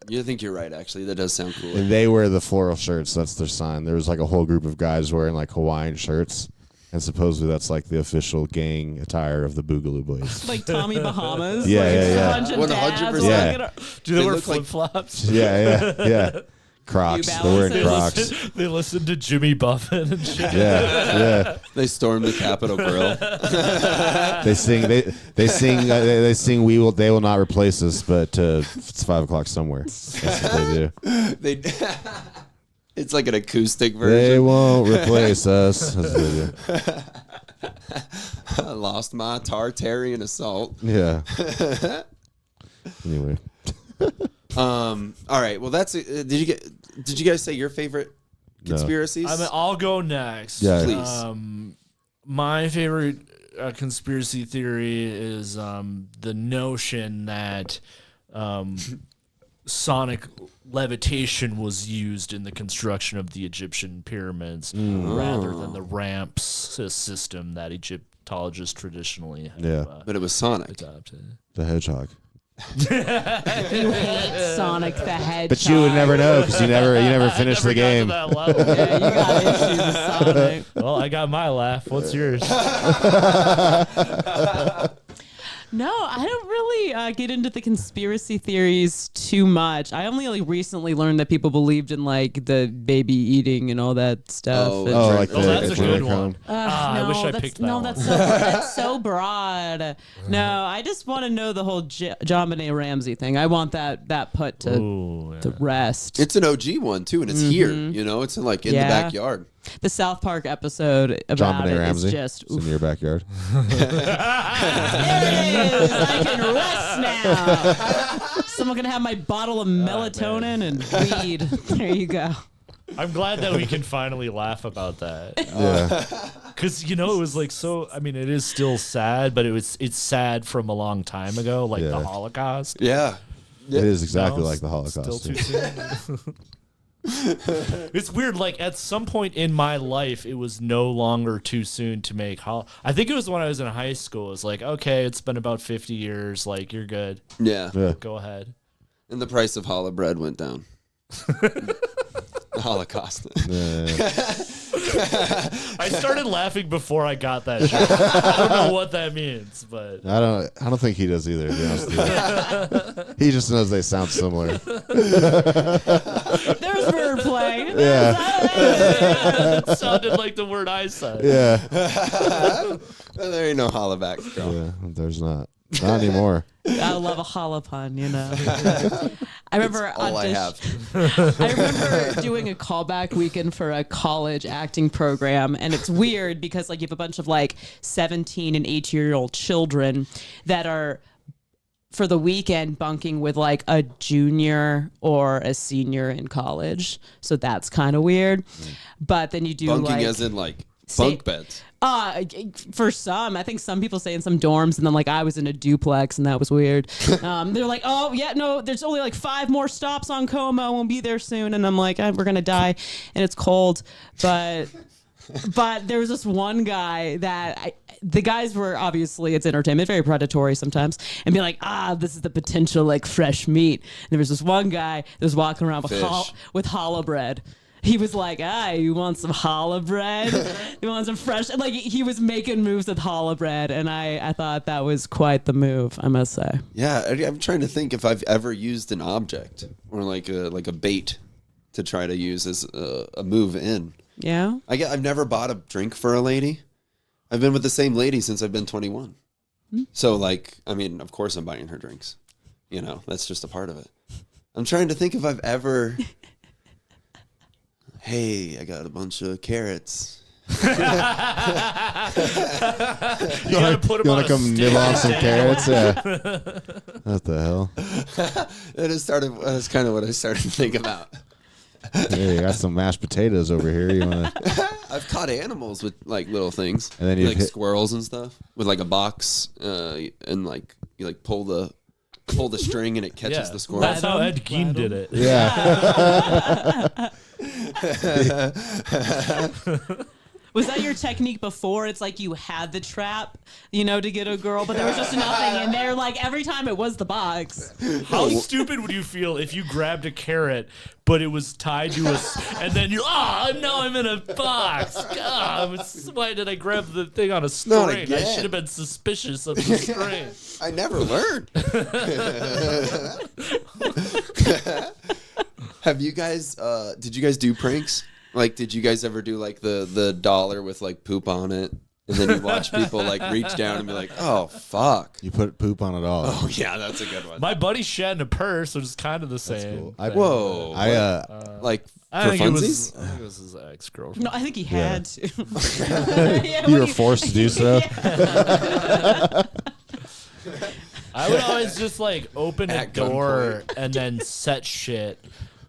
You think you're right, actually. That does sound cool. And they wear the floral shirts. That's their sign. There was like a whole group of guys wearing like Hawaiian shirts. And supposedly that's like the official gang attire of the Boogaloo Boys. Like Tommy Bahamas? Yeah, like yeah, yeah. A bunch of 100%. dads Yeah. walking around. Do they, They wear look like- flip flops? Yeah. Crocs. New They're wearing Balances. Crocs. They listen to Jimmy Buffett and shit. Yeah. They stormed the Capitol Grill. They sing they will not replace us, but it's 5 o'clock somewhere. That's what they do. It's like an acoustic They version. won't replace us. That's what they do. I lost my Tartarian assault. Yeah. Anyway. All right. Well, that's. Did you guys say your favorite conspiracies? I'll go next. Yeah. Please. My favorite conspiracy theory is the notion that sonic levitation was used in the construction of the Egyptian pyramids rather than the ramps system that Egyptologists traditionally have Yeah. But it was Sonic. adopted. The Hedgehog. You hate Sonic the Hedgehog. But you would never know because you never finished the game. Never got to that level. Yeah, you got issues with Sonic. Well, I got my laugh. What's yours? No, I don't really get into the conspiracy theories too much. I only like recently learned that people believed in like the baby eating and all that stuff. Oh, And- like Oh, that's a good adrenochrome. one. I wish I that's- picked that no, one. that's so broad. No, I just want to know the whole John Benet Ramsey thing. I want that put to Ooh, yeah. rest. It's an OG one too, and it's here. You know, it's like in the Yeah. backyard. The South Park episode John about Benet it is Ramsey. just It's in your backyard. there it is. I can rest now. Someone can have my bottle of melatonin and weed. There you go. I'm glad that we can finally laugh about that. Yeah. Because, it was like so, I mean, it is still sad, but it's sad from a long time ago, like Yeah. the Holocaust. Yeah. It is exactly No, like the Holocaust. Still too soon. It's weird. Like at some point in my life, it was no longer too soon to make. I think it was when I was in high school. It's like, okay, it's been about 50 years. Like you're good. Yeah. Yeah. Go ahead. And the price of challah bread went down. The Holocaust. I started laughing before I got that shit. I don't know what that means, but I don't think he does either, to be honest with you. He just knows they sound similar. There's wordplay. it sounded like the word I said. Yeah. Well, there ain't no hollabacks, girl. Yeah. There's not. Not anymore. I love a hollow pun, I remember All I have. I remember doing a callback weekend for a college acting program, and it's weird because like you have a bunch of like 17 and 18-year-old children that are for the weekend bunking with like a junior or a senior in college. So that's kind of weird. But then you do Bunking like as in like Say- bunk beds. For some, I think some people say in some dorms, and then like I was in a duplex, and that was weird. They're like, oh yeah, no, there's only like 5 more stops on Como, we'll be there soon, and I'm like, we're gonna die, and it's cold, but there was this one guy that the guys were obviously, it's entertainment, very predatory sometimes, and be like, this is the potential like fresh meat. And there was this one guy that was walking around with Fish. with challah bread. He was like, you want some challah bread? You want some fresh? Like he was making moves with challah bread, and I thought that was quite the move, I must say. Yeah, I'm trying to think if I've ever used an object or like a bait to try to use as a move in. Yeah. I've never bought a drink for a lady. I've been with the same lady since I've been 21. So like, I mean, of course I'm buying her drinks. That's just a part of it. I'm trying to think if I've ever. Hey, I got a bunch of carrots. You gotta put You them on want to a come stick. nibble on some carrots? Yeah. What the hell? That's kind of what I started to think about. Hey, you got some mashed potatoes over here. You want to? I've caught animals with like little things, And then you've like hit- squirrels and stuff, with like a box, and like you like pull the string and it catches Yeah, the squirrel. that's how Ed Gein did it. Yeah. Was that your technique before? It's like you had the trap, to get a girl, but there was just nothing in there. Like every time it was the box. How stupid would you feel if you grabbed a carrot, but it was tied to and then now I'm in a box. Why did I grab the thing on a string? I again. should have been suspicious of the string. I never learned. Have you guys? Did you guys do pranks? Like, did you guys ever do like the dollar with like poop on it, and then you watch people like reach down and be like, "Oh fuck." You put poop on it all. Oh yeah, that's a good one. My buddy shed in a purse, which is kind of the same. cool. thing. Whoa. I For I think funsies? it was his ex-girlfriend. No, I think he had to. Yeah, you when were forced to do so. I would always just like open a At door and then set shit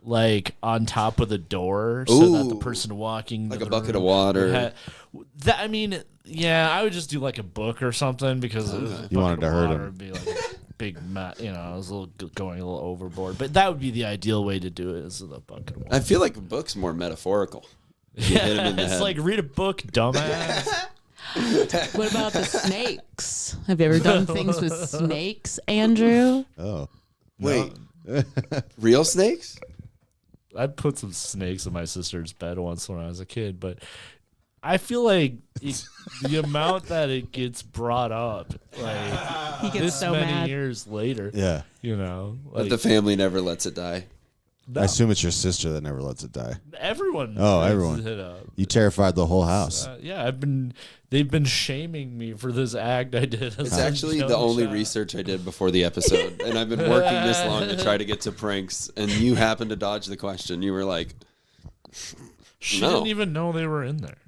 like on top of the door so that the Ooh. person walking Like to a the bucket room of water. would I mean, yeah, I would just do like a book or something because You wanted to hurt him. Would be like a big, I was going a little overboard, but that would be the ideal way to do it is with a bucket of water. I feel like a book's more metaphorical. You hit him in the It's head. like read a book, dumbass. What about the snakes? Have you ever done things with snakes, Andrew? Oh. Wait, real snakes? I put some snakes in my sister's bed once when I was a kid, but I feel like the amount that it gets brought up, like He gets this so many mad. years later. Yeah. You know, But like the family never lets it die. I assume it's your sister that never lets it die. everyone. Oh, brings everyone. it up. You terrified the whole house. Yeah, they've been shaming me for this act I did. As It's a actually young the only child. research I did before the episode, and I've been working this long to try to get to pranks, and you happened to dodge the question. You were like, She No. didn't even know they were in there.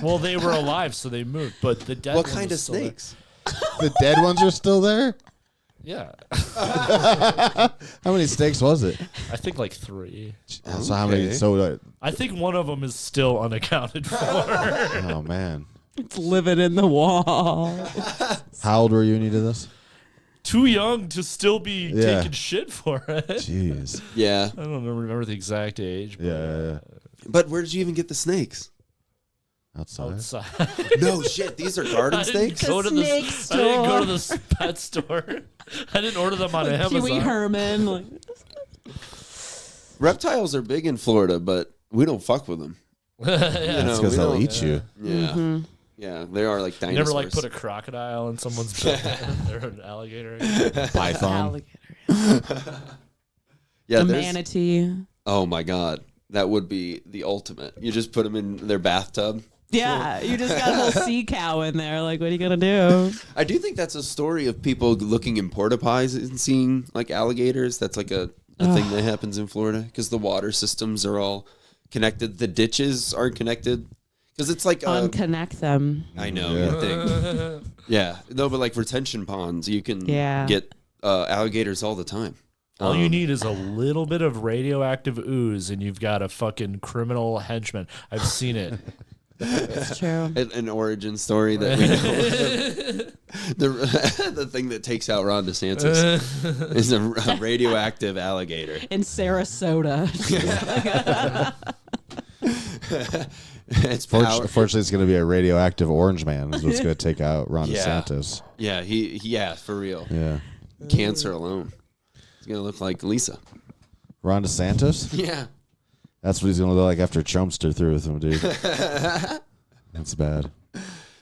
Well, they were alive, so they moved. But the dead. "What one kind was of still there. snakes?" The dead ones are still there? Yeah, How many snakes was it? I think like 3. So how many? Okay. So, I think one of them is still unaccounted for. oh man. It's living in the wall. How old were you when you did this? Too young to still be Yeah. taking shit for it. Jeez. Yeah, I don't remember the exact age. But Yeah. but where did you even get the snakes? Outside. outside. No shit, these are garden I didn't snakes. go to snake I didn't go to the pet store. I didn't order them on Amazon. Pee Wee Herman. Like, Reptiles are big in Florida, but we don't fuck with them. yeah. That's we because they'll don't- eat you. Yeah, yeah, they are like You dinosaurs. never like put a crocodile in someone's bed or an alligator. Python. alligator. yeah, A there's- manatee. Oh my god, that would be the ultimate. You just put them in their bathtub. Yeah, you just got a whole sea cow in there. Like, what are you gonna do? I do think that's a story of people looking in porta pies and seeing like alligators. That's like a thing that happens in Florida because the water systems are all connected. The ditches are connected because it's like Unconnect them. I know Yeah. you think. Yeah, no, but like retention ponds, you can Yeah. get alligators all the time. All you need is a little bit of radioactive ooze, and you've got a fucking criminal henchman. I've seen it. It's true. An origin story that we know. the thing that takes out Ron DeSantis is a radioactive alligator. In Sarasota. It's power. Fortunately, it's going to be a radioactive orange man. Is what's going to take out Ron Yeah. DeSantis. Yeah, yeah, for real. Yeah. Cancer alone. He's gonna look like Lisa. Ron DeSantis? Yeah. That's what he's going to look like after Trumpster through with him, dude. That's bad.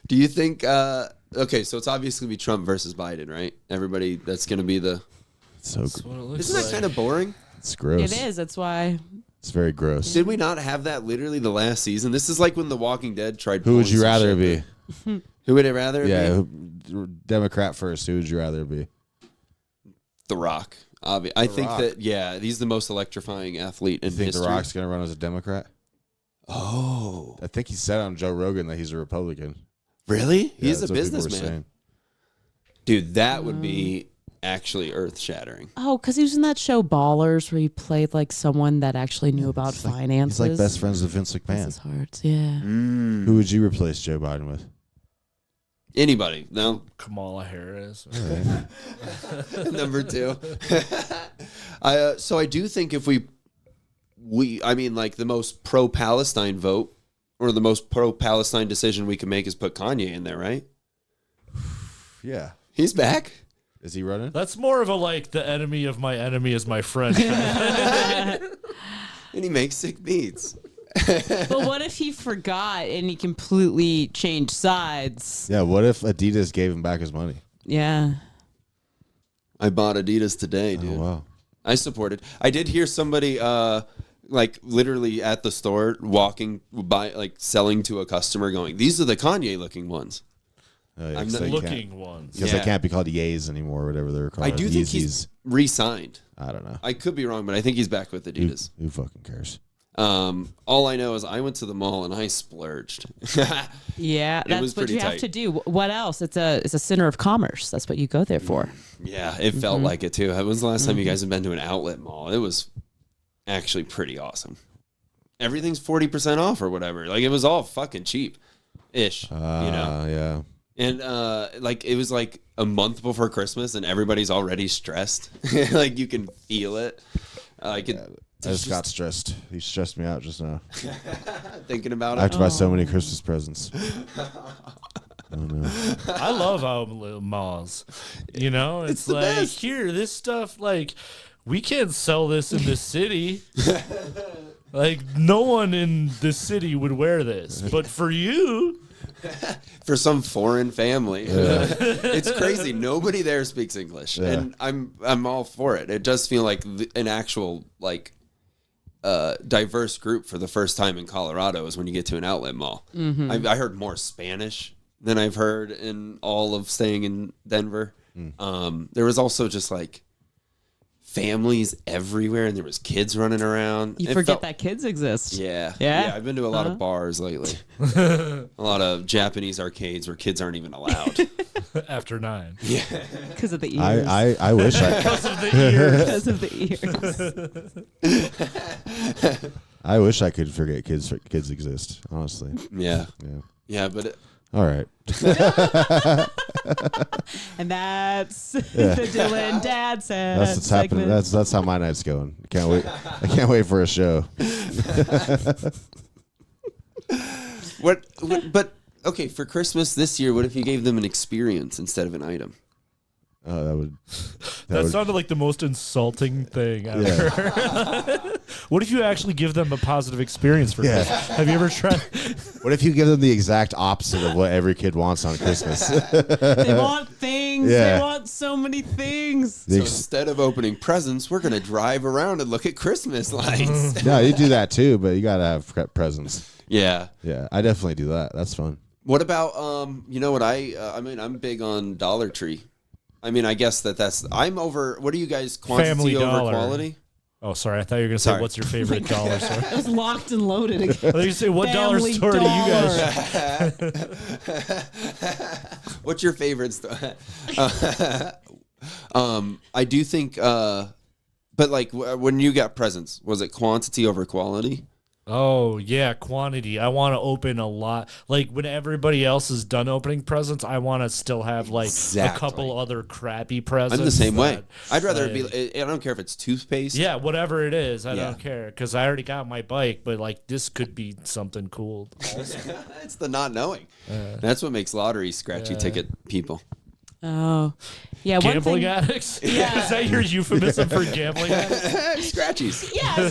Do you think? Okay, so it's obviously gonna be Trump versus Biden, right? Everybody, that's gonna be the. It's so That's what it looks Isn't that like. kind of boring? it's gross. It is. That's why. It's very gross. Did we not have that literally the last season? This is like when The Walking Dead tried. Who would pulling you some rather shit be? that- Who would it rather? Yeah, be? Democrat first. Who would you rather be? The Rock. I think Rock. that he's the most electrifying athlete in You think history. The Rock's going to run as a Democrat? Oh, I think he said on Joe Rogan that he's a Republican. really? Yeah, He's a that's what people were businessman, saying. dude. That would be actually earth shattering. Oh, because he was in that show Ballers where he played like someone that actually knew about finances. He's like best friends with Vince Bless McMahon. his heart. Yeah. Who would you replace Joe Biden with? Anybody? No. Kamala Harris. Number 2. So I do think if I mean, like the most pro-Palestine vote or the most pro-Palestine decision we can make is put Kanye in there, right? Yeah. He's back. Is he running? That's more of a like the enemy of my enemy is my friend. And he makes sick beats. But what if he forgot and he completely changed sides? Yeah, what if Adidas gave him back his money? Yeah. I bought Adidas today, dude. Oh, wow. I supported. I did hear somebody like literally at the store walking by, like selling to a customer going, these are the Kanye looking ones. Oh, yeah, I'm 'cause not they Looking can't- ones. Because Yeah. they can't be called Yays anymore, or whatever they're called. I do think he's Yeezys. re-signed. I don't know. I could be wrong, but I think he's back with Adidas. Who fucking cares? All I know is I went to the mall and I splurged. Yeah, was that's what pretty you have tight. to do. What else? It's a center of commerce. That's what you go there for. Yeah, it felt like it too. When was the last time you guys have been to an outlet mall? It was actually pretty awesome. Everything's 40% off or whatever. Like it was all fucking cheap ish, you know. Yeah. And like it was like a month before Christmas and everybody's already stressed. Like you can feel it. I could I just got stressed. He stressed me out just now. thinking about I have it. to buy so many Christmas presents. Oh, no. I love outlet malls. You know, it's the like best. here, this stuff like we can't sell this in the city. Like no one in the city would wear this, but for you, for some foreign family. It's crazy. Nobody there speaks English, and I'm all for it. It does feel like an actual like diverse group for the first time in Colorado is when you get to an outlet mall. I heard more Spanish than I've heard in all of staying in Denver. There was also just like families everywhere, and there was kids running around. You forget that kids exist. Yeah. Yeah? I've been to a lot of bars lately. A lot of Japanese arcades where kids aren't even allowed. After 9. Yeah. Because of the ears. I wish I Because of the ears. Because of the ears. I wish I could forget kids exist. Honestly. Yeah. Yeah. Yeah, but All right. And that's the Dylan Dad said. That's what's happening. That's how my night's going. Can't wait. I can't wait for a show. what but okay, for Christmas this year, what if you gave them an experience instead of an item? Oh, that would. That sounded like the most insulting thing ever. Yeah. What if you actually give them a positive experience for Christmas? Have you ever tried? What if you give them the exact opposite of what every kid wants on Christmas? They want things. Yeah. They want so many things. So instead of opening presents, we're going to drive around and look at Christmas lights. No, you do that too, but you gotta have presents. Yeah. Yeah, I definitely do that. That's fun. What about you know what I mean, I'm big on Dollar Tree. I mean, I guess I'm over. What are you guys? Quantity Family over Dollar. quality? Oh, sorry. I thought you were going to say, Sorry. what's your favorite dollar store? It was locked and loaded again. I thought you were going to say, what dollar Family store do you guys? What's your favorite store? I do think, but like when you got presents, was it quantity over quality? Oh, yeah, quantity. I want to open a lot. Like, when everybody else is done opening presents, I want to still have, like, Exactly. a couple other crappy presents. I'm the same way. that, I'd rather it like- be. I don't care if it's toothpaste. Yeah, whatever it is, I Yeah. don't care. Because I already got my bike, but, like, this could be something cool also. It's the not knowing. That's what makes lottery scratchy ticket people. Oh, yeah. One Gambling thing, addicts? Yeah. Is that your euphemism for gambling addicts? Scratchies. yeah,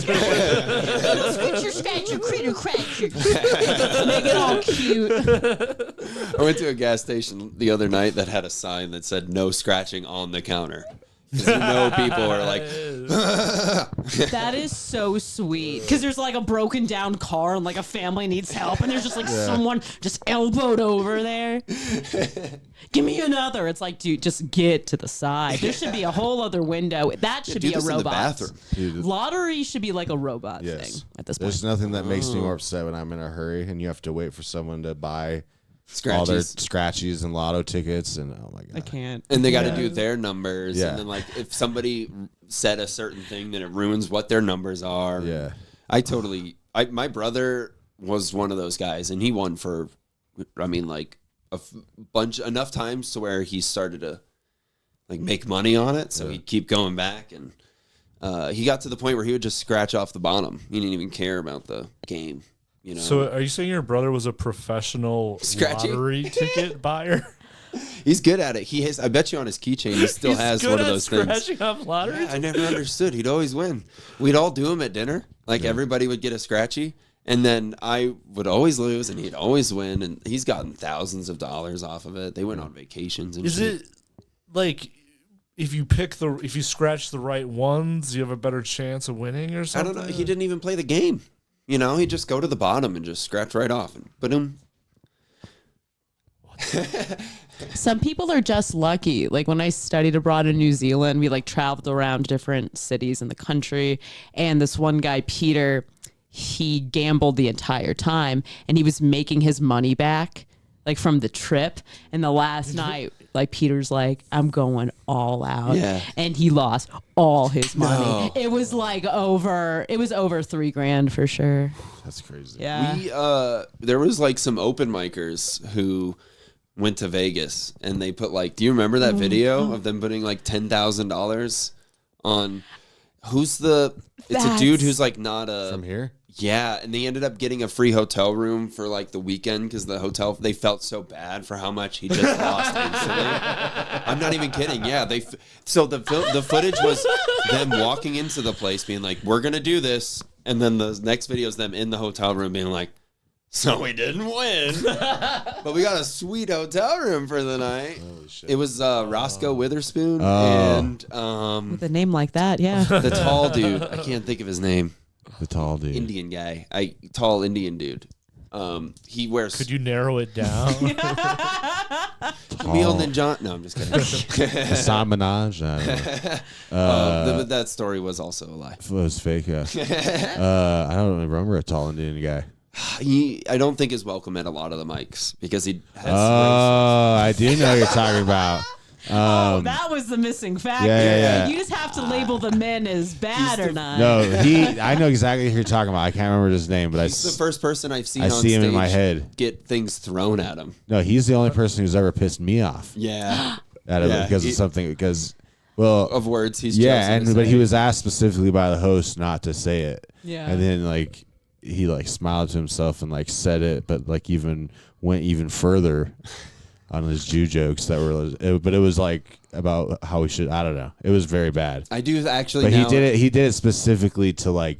scratch your critter, crack your. Make it all cute. I went to a gas station the other night that had a sign that said "No scratching on the counter." 'Cause you know people are like, That is so sweet. Because there's like a broken down car and like a family needs help, and there's just like someone just elbowed over there. Give me another. It's like, dude, just get to the side. There should be a whole other window. That should do be a this in the robot. bathroom. Dude, Lottery should be like a robot yes. thing at this There's point. nothing that makes me more upset when I'm in a hurry and you have to wait for someone to buy all their Scratchies. scratchies and lotto tickets, and oh my god, I can't. And they got to do their numbers. Yeah. And then, like, if somebody said a certain thing, then it ruins what their numbers are. Yeah. My brother was one of those guys, and he won for, I mean, like, enough times to where he started to, like, make money on it. So he'd keep going back. And he got to the point where he would just scratch off the bottom. He didn't even care about the game. You know? So are you saying your brother was a professional Scratchy? lottery ticket buyer? He's good at it. He has. I bet you on his keychain, he still He's has good one of at those things. scratching off lottery. I never understood. He'd always win. We'd all do him at dinner. Like everybody would get a scratchy, and then I would always lose, and he'd always win. And he's gotten thousands of dollars off of it. They went on vacations and Is shit. it like if you scratch the right ones, you have a better chance of winning or I something? don't know. He didn't even play the game. You know, he'd just go to the bottom and just scratch right off, and boom. Some people are just lucky. Like when I studied abroad in New Zealand, we like traveled around different cities in the country. And this one guy, Peter, he gambled the entire time and he was making his money back like from the trip. And the last night, like Peter's like, I'm going all out. Yeah. And he lost all his money. No. It was like over $3,000 for sure. that's crazy. Yeah. We there was like some open micers who went to Vegas and they put like, do you remember that video of them putting like $10,000 on it's a dude who's like not a From here, yeah, and they ended up getting a free hotel room for like the weekend because the hotel, they felt so bad for how much he just lost instantly. I'm not even kidding. Yeah, so the footage was them walking into the place being like, "We're gonna do this," and then the next video is them in the hotel room being like, So we didn't win. But we got a sweet hotel room for the night. Holy shit. It was Roscoe Witherspoon Oh. and With a name like that, yeah. the tall dude. I can't think of his name. The tall dude. Indian guy. Tall Indian dude. He wears Could you narrow it down? Camille Ninja. No, I'm just kidding. Hassan Minaj. I don't know. But that story was also a lie. It was fake. Yeah. I don't remember a tall Indian guy. I don't think is welcome at a lot of the mics because he has. Oh, I do know what you're talking about. That was the missing factor. Yeah. You just have to label the men as bad or not. No, I know exactly who you're talking about. I can't remember his name, but He's the first person I've seen I on see him stage in my head. get things thrown at him. No, he's the only person who's ever pissed me off Yeah. at him because of something. Because, well, Of words he's yeah, chosen to but say. he was asked specifically by the host not to say it. Yeah. And then he smiled to himself and said it, but went even further on his Jew jokes that were. But it was about how we should. I don't know. It was very bad. I do actually. But now, he did it specifically to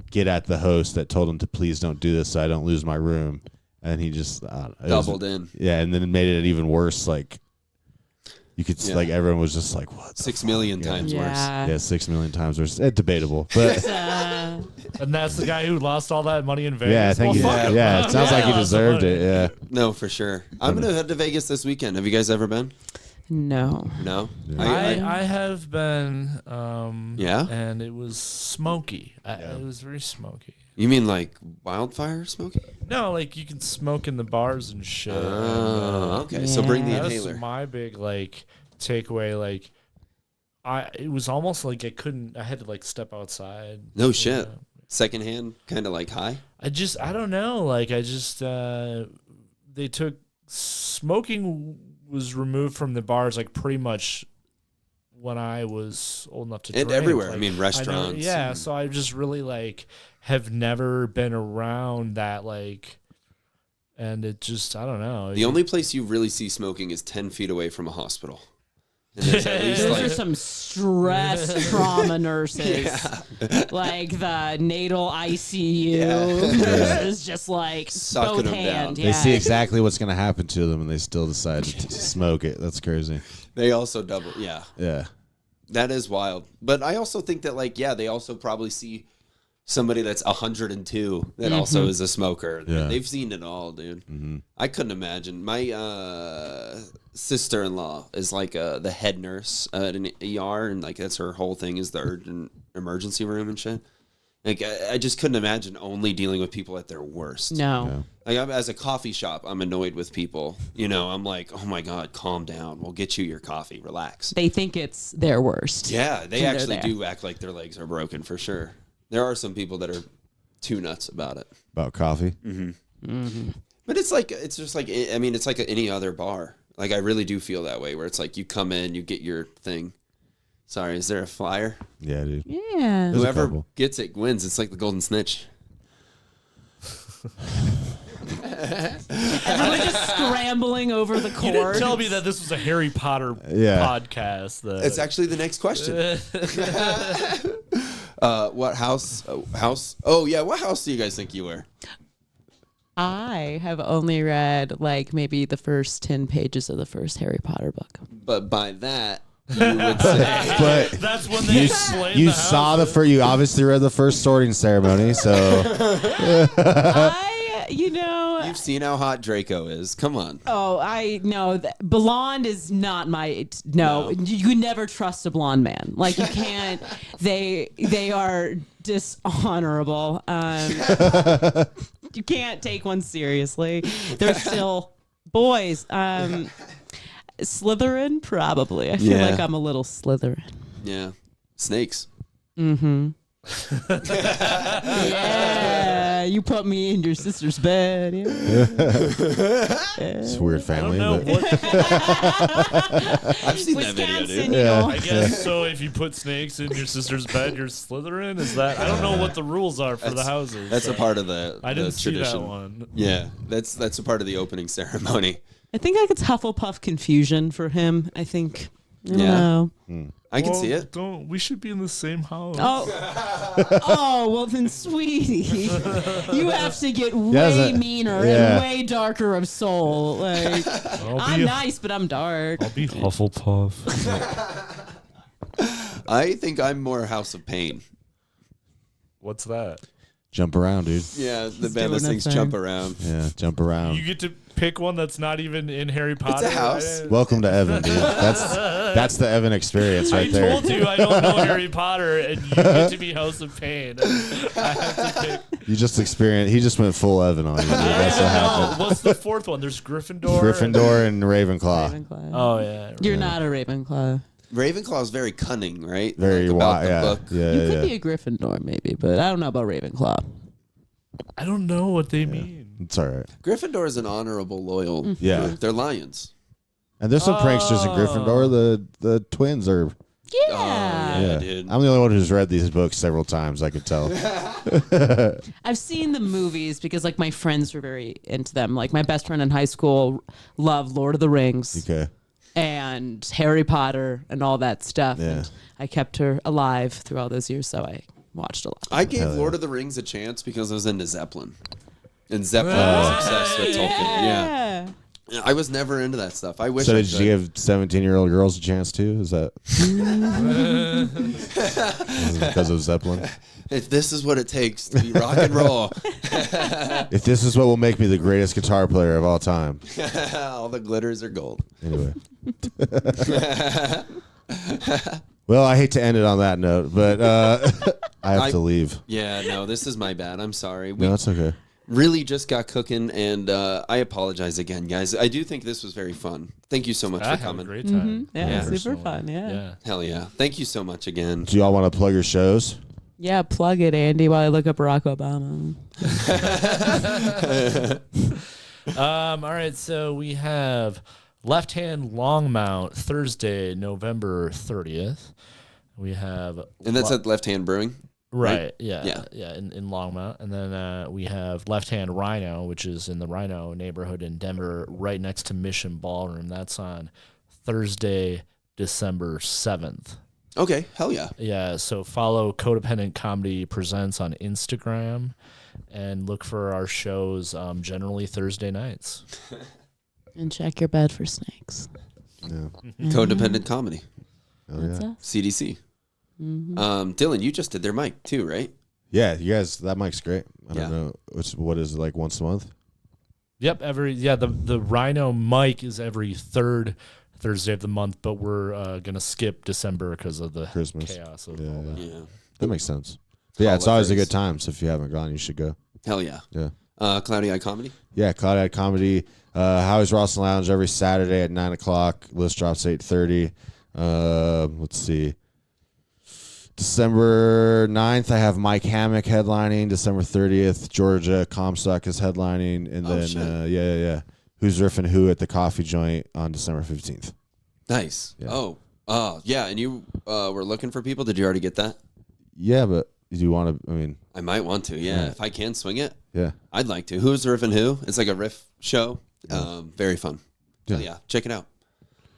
get at the host that told him to please don't do this so I don't lose my room. And he just doubled in. Yeah, and then it made it even worse. You could see, Yeah. everyone was just like, what? 6 million times worse. Yeah, 6 million times worse. It's debatable, but And that's the guy who lost all that money in Vegas. yeah, I think Well, fuck him. it sounds like he Lost the deserved money. it. Yeah, No, for sure. I'm gonna head to Vegas this weekend. Have you guys ever been? No. No. I have been. Yeah? And it was smoky. It was very smoky. You mean wildfire smoking? No, you can smoke in the bars and shit. Oh, okay. So bring the Yeah. That's inhaler. my big takeaway. It was almost I couldn't. I had to step outside. No shit. Secondhand, kind of high. I don't know. They took smoking was removed from the bars pretty much when I was old enough to And drink. everywhere. I mean, restaurants. Yeah, and- so I just really have never been around that and it just I don't know. The only place you really see smoking is 10 feet away from a hospital. And there's at least Those are some stress trauma nurses. Like the natal ICU nurses just Sucking both them hand. down. Yeah. they see exactly what's going to happen to them, and they still decide to smoke it. That's crazy. they also double. Yeah. Yeah, That is wild. But I also think that they also probably see somebody that's 102 that also is a smoker. Yeah. They've seen it all, dude. I couldn't imagine. My sister-in-law is the head nurse at an ER, and that's her whole thing is the urgent emergency room and shit. I just couldn't imagine only dealing with people at their worst. No. As a coffee shop, I'm annoyed with people. I'm like, oh my God, calm down. We'll get you your coffee. Relax. They think it's their worst. Yeah, they they're actually there. do act like their legs are broken for sure. There are some people that are too nuts about it. about coffee. But it's it's like any other bar. I really do feel that way where it's you come in, you get your thing. Sorry, is there a flyer? Yeah, dude. Yeah. There's a Whoever couple. gets it wins. It's like the golden snitch. Everyone just scrambling over the You didn't cord. tell me that this was a Harry Potter Yeah. podcast. It's actually the next question. What house? Oh yeah, what house do you guys think you were? I have only read maybe the first 10 pages of the first Harry Potter book. But by that, you would say But That's when they explain you the saw houses. you obviously read the first sorting ceremony, so you've seen how hot Draco is. Come on. Oh, I know. Blonde is not my. No, you can never trust a blonde man. You can't. They are dishonorable. You can't take one seriously. They're still boys. Slytherin, probably. I feel Yeah. like I'm a little Slytherin. Yeah, snakes. Yeah, you put me in your sister's bed. Yeah. it's a weird I family. don't know but what. I've seen that video, Wisconsin, dude. you know. I guess so. If you put snakes in your sister's bed, you're Slytherin. Is that? I don't know what the rules are for the houses. That's a so part of the I didn't the see tradition. that one. Yeah, that's a part of the opening ceremony. I think it's Hufflepuff confusion for him. I think don't Yeah. know. I can see it. Don't we should be in the same house? Oh, well then, sweetie, you have to get Yes, way meaner yeah. and way darker of soul. Like, I'm nice, but I'm dark. I'll be Hufflepuff. I think I'm more House of Pain. What's that? Jump around, dude. Yeah, the doing band that that sings thing. Jump Around. Yeah, jump around. You get to pick one that's not even in Harry Potter. house. Welcome to Evan, dude. That's the Evan experience I right there. told you I don't know Harry Potter, and you get to be House of Pain. I have to pick. You just experienced. He just went full Evan on you, dude. That's what happened. What's the fourth one? There's Gryffindor. Gryffindor and Ravenclaw. Ravenclaw. Oh yeah. You're not a Ravenclaw. Ravenclaw is very cunning, right? Very Like, about wide. the Yeah, book. yeah, You yeah. could be a Gryffindor, maybe, but I don't know about Ravenclaw. I don't know what they mean. It's all right. Gryffindor is an honorable, loyal Yeah. group. They're lions. And there's some pranksters in Gryffindor. The twins are. Yeah. Yeah, dude. I'm the only one who's read these books several times. I could tell. I've seen the movies because like my friends were very into them. Like my best friend in high school loved Lord of the Rings Okay. and Harry Potter and all that stuff. Yeah. And I kept her alive through all those years, so I watched a lot. I gave Lord of the Rings a chance because I was into Zeppelin. And Zeppelin was obsessed with Tolkien. Yeah. I was never into that stuff. I wish So I did could. you give 17-year-old girls a chance too? Is that Is it because of Zeppelin? If this is what it takes to be rock and roll, If this is what will make me the greatest guitar player of all time. all the glitters are gold. Anyway. Well, I hate to end it on that note, but I have to leave. Yeah, no, this is my bad. I'm sorry. We No, it's okay. really just got cooking, and I apologize again, guys. I do think this was very fun. Thank you so much I for had a coming. great time. Yeah, Yeah. super Personally. fun. Yeah. Yeah. Hell yeah. Thank you so much again. Do y'all want to plug your shows? Yeah, plug it, Andy, while I look up Barack Obama. All right, so we have Left Hand Long Mount Thursday, November 30th. We have And that's at Left Hand Brewing. right, yeah, Yeah. in Longmont, and then we have Left Hand Rhino, which is in the Rhino neighborhood in Denver, right next to Mission Ballroom. That's on Thursday, December 7th. Okay, hell yeah. Yeah, so follow Codependent Comedy Presents on Instagram, and look for our shows generally Thursday nights. And check your bed for snakes. Yeah. Codependent Comedy. Oh, That's yeah. us. CDC. Dylan, you just did their mic too, right? Yeah, you guys, that mic's great. I Yeah. don't know. What is it, like once a month? Yep, the Rhino mic is every third Thursday of the month, but we're gonna skip December because of the Christmas. chaos of Yeah, all that. Yeah. That makes sense. But yeah, it's always a Holidays. good time. So if you haven't gone, you should go. Hell yeah. Yeah. Cloudy Eye Comedy. Yeah, Cloud Eyed Comedy. Howie's Rawson Lounge every Saturday at 9:00. List drops 8:30. Let's see. December 9th, I have Mike Hammock headlining. December 30th, Georgia Comstock is headlining. And Oh, then, shit. yeah. Who's Riffin' Who at the Coffee Joint on December 15th. Nice. Yeah. Oh, yeah. And you were looking for people. Did you already get that? Yeah, but do you want to, I might want to. Yeah. Yeah. If I can swing it, yeah. I'd like to. Who's Riff and Who? It's like a riff show. Very fun. Yeah. Yeah. Check it out.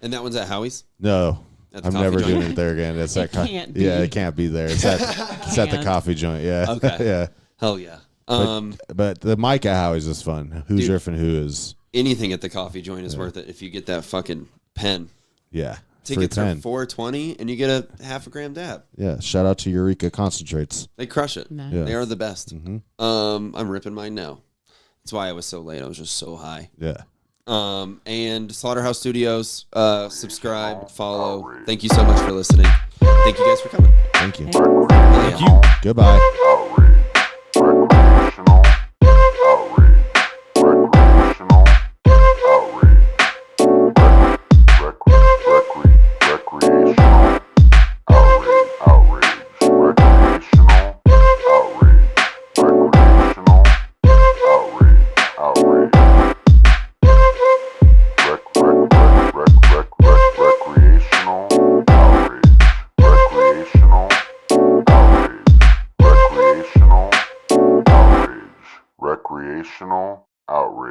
And that one's at Howie's? No, At the I'm Coffee never Joint? doing it there again. It's It at can't be. Yeah, it can't be there. It's at the Can't. Coffee Joint. Yeah. Okay. yeah. Hell yeah. But the mic at Howie's is fun. Who's Dude. Riffin' Who is, Anything at the Coffee Joint is worth it if you get that fucking pen. yeah. Tickets for are 10. $4.20 and you get a half a gram dab. Yeah. Shout out to Eureka Concentrates. They crush it. Nice. Yeah. They are the best. Mhm. I'm ripping mine now. That's why I was so late. I was just so high. Yeah. And Slaughterhouse Studios, subscribe, follow. Thank you so much for listening. Thank you guys for coming. Thank you. Thank you. Goodbye. Outrage. Recreational. Outrage. Recreational. Outrage. Recreational. Outrage. Outrage. Recreational. Outrage. Recreational. Outrage. Outrage. Recreational outrage. Recreational outrage. Recreational outrage. Recreational outrage.